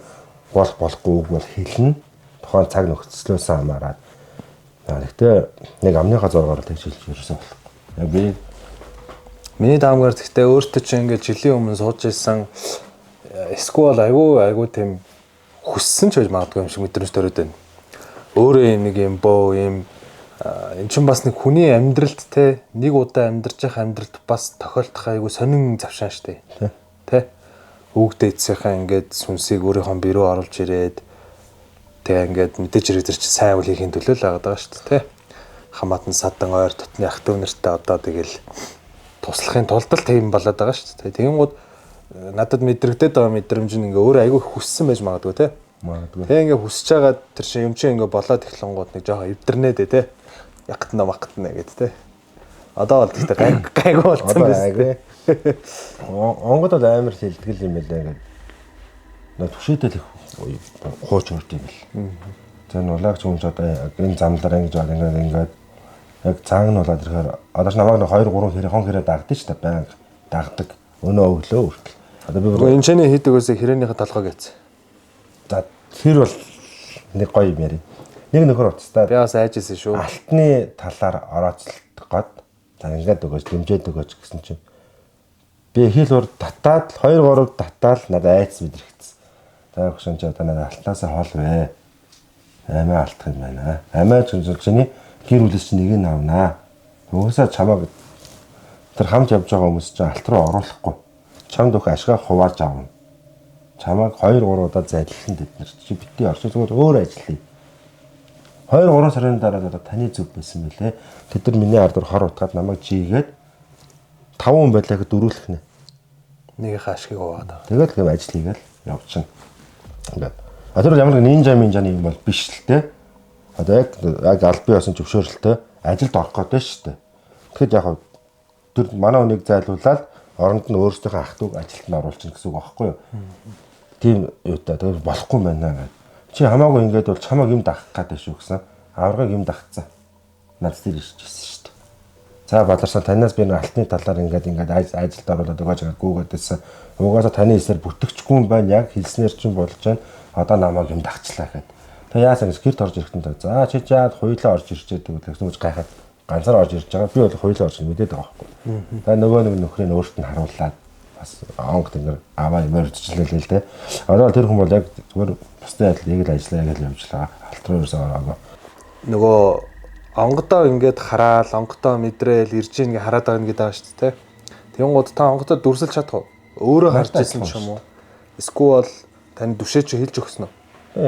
болохгүй үг бол хэлнэ. Тухайн цаг нөхцлөөс хамаарат. Гэхдээ нэг амныхаа зургаар тэгж хэлж ерөөсөө болохгүй. Яг би Миний даамгаар гэхдээ өөртөө чи ингээд жилийн өмнө сууж ирсэн эсвэл айгүй тийм хүссэн ч байж магадгүй юм шиг мэдрэмж төрөөд байна. Өөрөө нэг юм боо юм эн чинь бас нэг хүний амьдралд те нэг удаа амьдарч явах амьдралд бас тохиолдох айгүй сонин завшаан штэ. Тэ. Хүүхдээ эцсийнхаа ингээд сүнсийг өөрийнхөө бирөө оруулж ирээд тэгээ ингээд мэдээж ирээд чи сайн үл хийхин төлөө л байгаа штэ те. Хамаатан садан ойр дотны ах トゥ нартай одоо тэгэл туслахын тулд л тийм болоод байгаа штэ. Тэгэнгүүт надад мэдрэгдээд байгаа мэдрэмж нь ингээ өөрөө айгүй хүссэн байж магадгүй те. Магадгүй. Тэг ингээ хүсэж байгаа тэр чинь юм чинь ингээ болоод эхлэнгууд нэг жоохон эвдэрнээд те. Ягтна магтна гэд те. Одоо бол тэгтээ гайгүй болсон байсан. Онгод бол амар хилдгэл юм байлаа ингээд. Наа түшээдэл их хууч өрд юм бэл. За нулагч хүн ч одоо энэ замлаар ингэж бол ингээд яг цааг нь болоод ирэхээр одоо ч намайг 2 3 хэрэг хон хэрэг дагдаг ч та байнга дагдаг. Өнөө өглөө үртэл. Одоо би энэ чэний хийдэг үсээ хэрээнийхээ толгой гэсэн. За тэр бол нэг гоё юм яри. Нэг нөхөр уцтай. Би бас айжсэн шүү. Алтны талаар орооцолт гоод за ингээд өгөөж дэмжээд өгөөж гэсэн чинь би хил ур татаад 2 3 татаал надад айц мэдрэгцсэн. За өгшөн чи одоо надад алтнаасаа хол вэ. Амиа алтах юм байна. Амиа чиний гэр бүлээс чи нэгийг авнаа. Уусаа чамаа тэр хамт явж байгаа хүмүүс чинь алт руу оруулахгүй. Чамд өх ашгаа хувааж авна. Чамайг 2 3 удаа зайлшин бид нар чи битгий орчих зүгээр өөр ажиллая. 2 3 сарын дараа таны зүг байсан мөлий. Тэд нар миний ард хор утгаад намайг жигээд 5 хүн байлаа гэхэд дөрүүлэх нэ. Нэгийнхээ ашгийг хуваад байгаа. Тэгээд л ажил хийгээл явчихна. Ингээд. А тэр ямар нэг нинжаны юм бол биш л те. Одоо яг аль бие болсон зөвшөөрөлтөй ажилд орох гэдэг шүү дээ. Тэгэхэд яг тэр манай хүнийг зайлуулаад оронд нь өөрсдийнхөө ах トゥ ажилд нь оруулчихна гэсэн үг аахгүй юу? Тийм юутай тэгээд болохгүй байна гэдэг. Чи хамаагүй ингээд бол чамайг юм дагах гэдэг шүү гэсэн. Аваргыг юм дагцсан. Над дээр ирж ирсэн шүү дээ. За Баларсан танаас би нэг алтны талаар ингээд ажилд оруулаад өгөөж байгаа гүгээдсэн. Угаасаа таны эсрэг бүтгэжгүй юм байна. Яг хэлснээр чинь болж байна. Одоо намайг юм дагчлаа гэхэд. Тэгээ яасан гэж гэрт орж ирэхдээ за чи жаад хуйлаа орж ирчээ тэгвэл хүмүүс гайхаад ганцаар орж ирж байгаа. Би бол хуйлаа орж мэдээд байгаа байхгүй. Тэгээ нөгөө нэг нөхрийн өөрт нь харууллаад бас онг тэнгэр аваа юм өрчилээ л дээ. Одоо тэр хүн бол яг зүгээр бусдын адил яг л ажиллаа гэж явж байгаа. Алт руу ерөөсөө ороогүй. Нөгөө онгодоо ингээд хараал, онгодоо мэдрээл ирж ийн хараад байгаа юм гэдэг байгаа шүү дээ. Тэнгууд та онгодоо дүрсэлж чадах уу? Өөрөө харж ирсэн ч юм уу? Эсвэл тань түшээ чи хэлж өгсөн үү?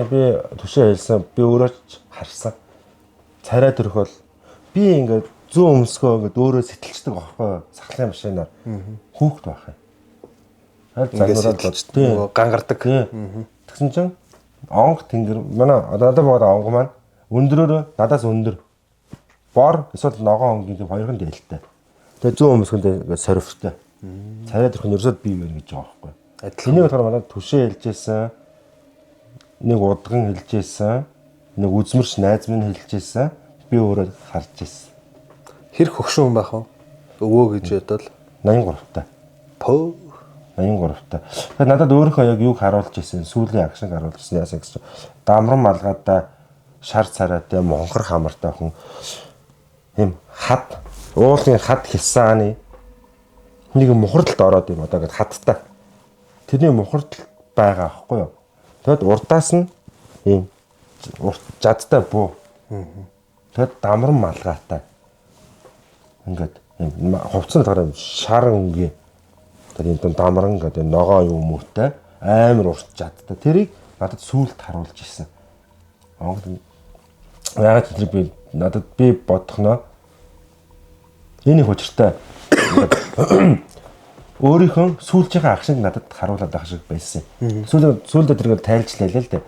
Би түшээ хэлсэн. Би өөрөө ч харсан. Царай төрөх бол би ингээд зүүн өмсгөө ингээд өөрөө сэтэлчдэг байхгүй сахлын машинаар хүүхд байх юм. Аль загнуулаад нөгөө гангардаг. Тэгсэн чинь онг тэнгэр манай одоо байгаа онг маань өндрөөр надаас өндөр бор эсвэл ногоон онгийн хоёрхан дээлтэй. Тэгээ зүүн өмсгөндөө ингээд сорвтой. Царай төрөх нь ерөөсөө бий вэ гэж байгаа байхгүй. Энийг болохоор манай түшээ хэлжсэн. Нэг удган хэлжсэн. Нэг үзмэрч найз минь хэлжсэн. Би өөрөө харж ирсэн. Хэр хөгшин хүн байх вэ? Өвөө гэж ядвал 83 та. Пөө 83 та. Тэгэхээр надад өөрийнхөө яг юуг харуулж ирсэн, сүүлийн агшинг харуулж ирсэн яасан гэсэн чинь дамран малгайтай шар царайтай монхор хамартай хүн юм хад уулын хад хилсааны нэг мухардалд ороод юм одоо ингээд хадтай. Тэрний мухардал байгаа аахгүй юу? Тэгэд урдаас нь юм урт жадтай буу. Тэгэд дамран малгайтай. Ингээд юм хувцсан тараа шар өнгийн тэр юм дамран гэдэг ногоо юм мөтэй амар урт жадтай. Тэрийг надад сүулт харуулж ирсэн. Яг тэр би надад би бодохноо энэ хүчтэй өөрийнхөө сүүлчийн агшинг надад харуулад байх шиг байсан. Сүүлдээ тэргээр тайлчлаа л дээ.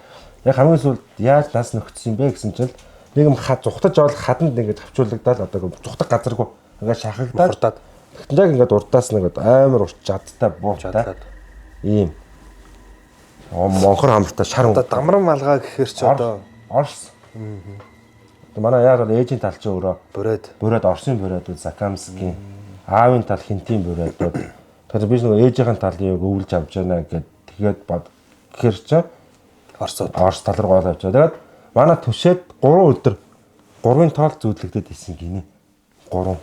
Яг хамгийн сүүлд яаж нас нөхцсөн бэ гэсэн чинь нэг юм зүхтаж авал хаданд ингээд тавчуулагдаад одоо зүхтах газаргүй ингээд шахагдаад яг ингээд урдаас нэгэд амар урт жадтай буутаа ийм монхор хамттай шар одоо дамран малгай гэхэр ч одоо Орс. Манай яг л ээжийн тал чинь өөрөө бурайд Орсын бурайд Закамскийн аавын тал хинтийн бурайдууд. Тэгэхээр би нэг ээжийн талыг өвлж авч яана гэд тэгээд бод гэхэр чинь Орс тал руу авч яваа. Тэгээд манай түшээд 3 өдөр 3-ын тоол зүүдлэгдээд исэн гинэ. 3.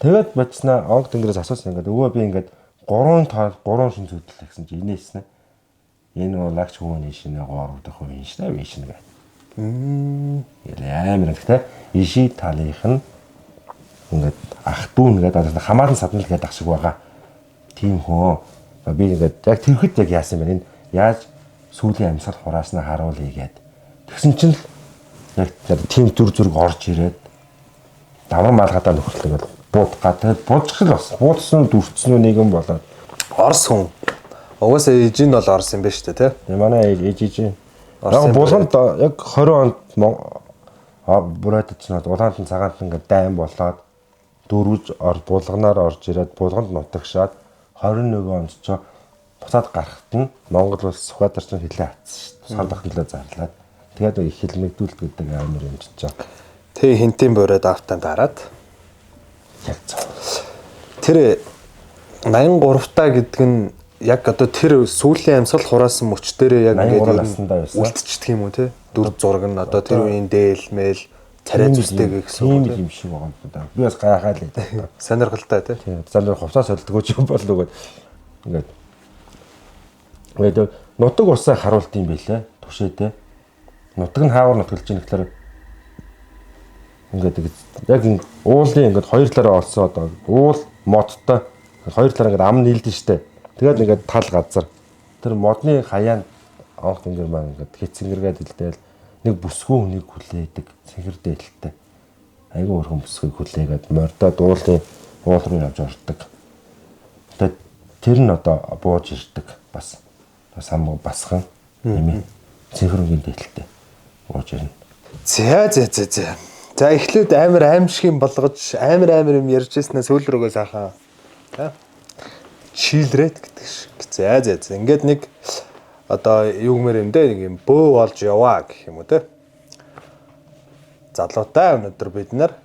Тэгээд бодснаа онг тэнгэрээс асуусан ингээд өвөө би ингээд 3 шин зүтлээ гэсэн чи инээснэ. Энэ бол лагч хүмүүний шинэ 3 дахь үе шинэ вэ шинэ гэ. Яа амар гэхдээ иши талынх нь ингээд ах дүүн гэдэг хамаатан саднал гэдэг ах шиг байгаа. Тийм хөө. Би ингээд яг тэрхэд яг яасан юм бэ? Энэ яаж сүүлийн амьсгал хурааснаа харуулъя гэд. Тэгсэн чинь л яг тийм зүрэг орж ирээд давар маалгадаа нөхөрлөг бол буудгаа тэгээд буудчих л бас. Буудсан дүрцсэн нэгэн болоод Орс хүн. Угаасаа ижин бол орс юм ба шүү дээ, тий? Манай ижиж. Яг булганд яг 20 онд бүрээдэж чинь улаантан цагаант ингээд дайм болоод дөрвж булганаар орж ирээд булганд нутагшаад 21 онд ч буцаад гарахт нь Монгол улс Сүхбаатар чинь хилээ атсан шүү дээ. Сандах хилээ зарлаад. Тэгээд их хилмэгдүүлэлт гэдэг амар юм чиж. Тэгээ хинтийн бүрээд автаа дараад Яг цаа. тэр 83 та гэдэг нь яг одоо тэр сүүлийн амьсгал хураасан мөч дээр яг ингээд үлдчихдэг юм уу те? Дүр зураг нь одоо тэр үеийн дээл мэйл царай зүстэйг гэсэн үг юм шиг байгаа юм да. Би бас гайхаад л дээ. Сонирхолтой те. Тийм. Зандар хувцас солдгоо ч юм болов уу ингээд. Тэгээд нутаг усаа харуулт юм байлээ. Түшээдээ. Нутаг нь хаавар нутгалж ийн гэхээр ингээд яг уулын ингээд хоёр талаараа олсон одоо уул модтой хоёр талаар ингээд ам нийлдэн штэ. Тэгээд ингээд тал газар тэр модны хаяанд онх тэнгэр маань ингээд хэцэнгэргээд илдээл нэг бүсгүй хүнийг хүлээдэг цэнгэр дээлтэй. Айгүй өрхөн бүсгүйг хүлээгээд мордоод уулын уул руу явж ордог. Тэгээд тэр нь одоо бууж ирдэг бас самбуу басхан нэмээ цэнгэрийн дээлтэй бууж ирнэ. За эхлээд амар аимшиг юм болгож амар юм ярьж ирснээр сүүл рүүгээ сайхан чилрээд гэдэг шиг. За ингээд нэг одоо юу гэмээр юм дээ нэг юм бөө болж яваа гэх юм уу те. Залуутай өнөөдөр бид нар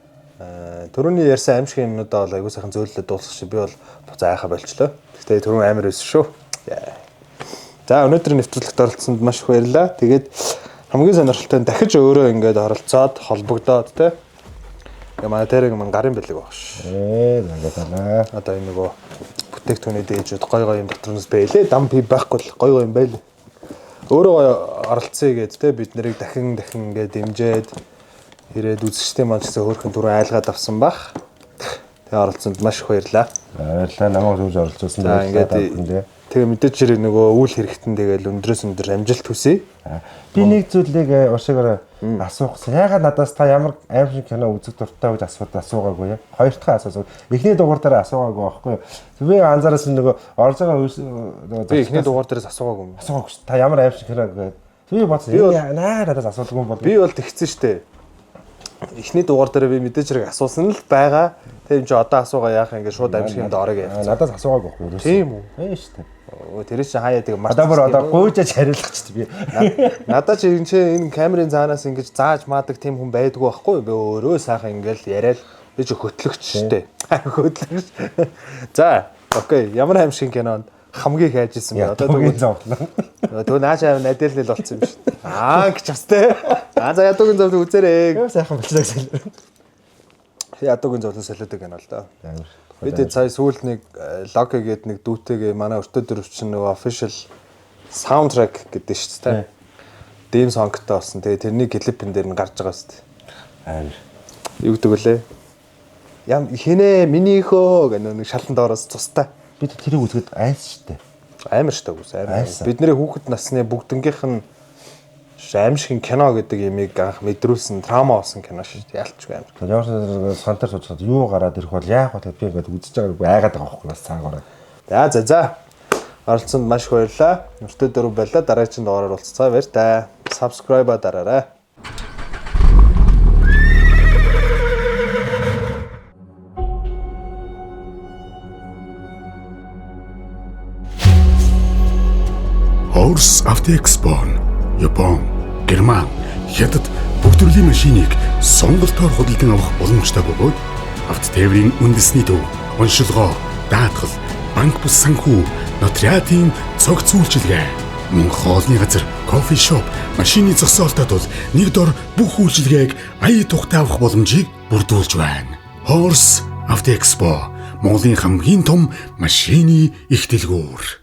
түрүүний ярьсан аимшиг юмнуудаа бол аягүй сайхан зөөлөлөд дуусгах шиг би бол буцаа айхаа болчлоо. Гэтэ түрүүн амар байсан шүү. За өнөөдрийн нэвтрүүлэгт оролцсонд маш их баярлалаа. Тэгээд хамгийн сонирхолтой нь дахиж өөрөө ингээд оролцоод холбогдоод те. Манай тэрэг мань гарын бэлэг баг ш. Нагаалаа. Одоо энэ нөгөө бүтээгтүүний дээжүүд гой юм дотроос байлээ. Дам пи байхгүй л гой юм байл. Өөрөө оролцъё гэдэг те бид нарыг дахин ингээд дэмжээд ирээд үзэгчтэй маань гэсэн хөөрхөн түрүү айлгаад авсан бах. Тэгээ оролцсонд маш их баярлалаа. Баярлалаа намайг зөвж оролцуулсан дээ. Тэгээ мэдээж хэрэг нөгөө үйл хэрэгтэн тэгэл өндрөөс өндөр амжилт хүсье. Би нэг зүйлийг уршигаараа асуусан. Яагаад надаас та ямар аимшиг кино үзэх дуртай гэж асуугаагүй яа? Хоёр дахь асуусан. Эхний дугаар дээр асуугаагүй байхгүй юу? Би анзаараас нөгөө орж байгаа би эхний дугаар дээрээс асуугаагүй юм. Асуугаагүй ш. Та ямар аимшиг кино гэдэг. Би бодсон. Надаас асуулгүй юм бол. Би бол тэгсэн штэ. Эхний дугаар дээр би мэдээж хэрэг асуусан л байгаа. Тэгээ юм чи одоо асуугаа яах юм ингээд шууд аимшиг юмд ороо гэж. Надаас асуугаагүй байхгүй юу? Тийм үү? Тийм штэ. Тэр чинь хаяа тэгээ марцсан. Одоо гуйжаж хариулах ч би. Надад чи энэ камерын цаанаас ингэж зааж маадаг тийм хүн байдгүй байхгүй юу? Би өөрөө сайхан ингээл яриад би ч хөтлөгч штэ. Хөтлөгч. За, окей. Ямар аимшиг кинонд хамгийн хайжсэн бэ? Одоо тэгвэл зовлоо. Тэгвэл наашаа надэлнэл болсон юм шүү. Гэж бас те. За ядуугийн зовлон үзээрэй. Сайхан болчихлоо гэсэн. Ядуугийн зовлон солиодог кино л да. Бид сая сүүлд нэг Loki гэдэг нэг дүүтэйгээ манай өртөө дөрөвчин нөгөө official soundtrack гэдэг шүү дээ. Дэм сонгтой болсон. Тэгээ тэрний клипэн дээр нь гарч байгаа шүү дээ. Амар. Юу гэдэг вүлээ? Ям хинэ минийхөө гэнэ нэг шалан доороос цустай. Бид тэрийг үзэхэд айс шүү дээ. Амар шүү дээ үс амар. Бидний хүүхэд насны бүгднгийнх нь аимшиг кино гэдэг ямиг анх мэдрүүлсэн траума болсон кино шүү дээ. Ялчгүй амар. Ямар сантар суучаад юу гараад ирэх бол яах вэ би ингээд үзэж байгаагүй айгаад байгаа байхгүй бас цаагаараа. За. Оролцсонд маш их баярлалаа. Өртөө дөрөв байлаа. Дараагийн дугаараар уулзцаа баяр та. Subscribe дараарай. Horse Автоэкспон, Япон, Герман, Хятад бүх төрлийн машиныг сонголтоор худалдан авах боломжтой бөгөөд авто тээврийн үндэсний төв, уншилгоо, даатгал, банк бус санхүү, нотариатын цогц үйлчилгээ, мөн хоолны газар, кофе шоп, машины зогсоолтод бол нэг дор бүх үйлчилгээг ая тухтай авах боломжийг бүрдүүлж байна. Horse Автоэкспо Монголын хамгийн том машины их дэлгүүр.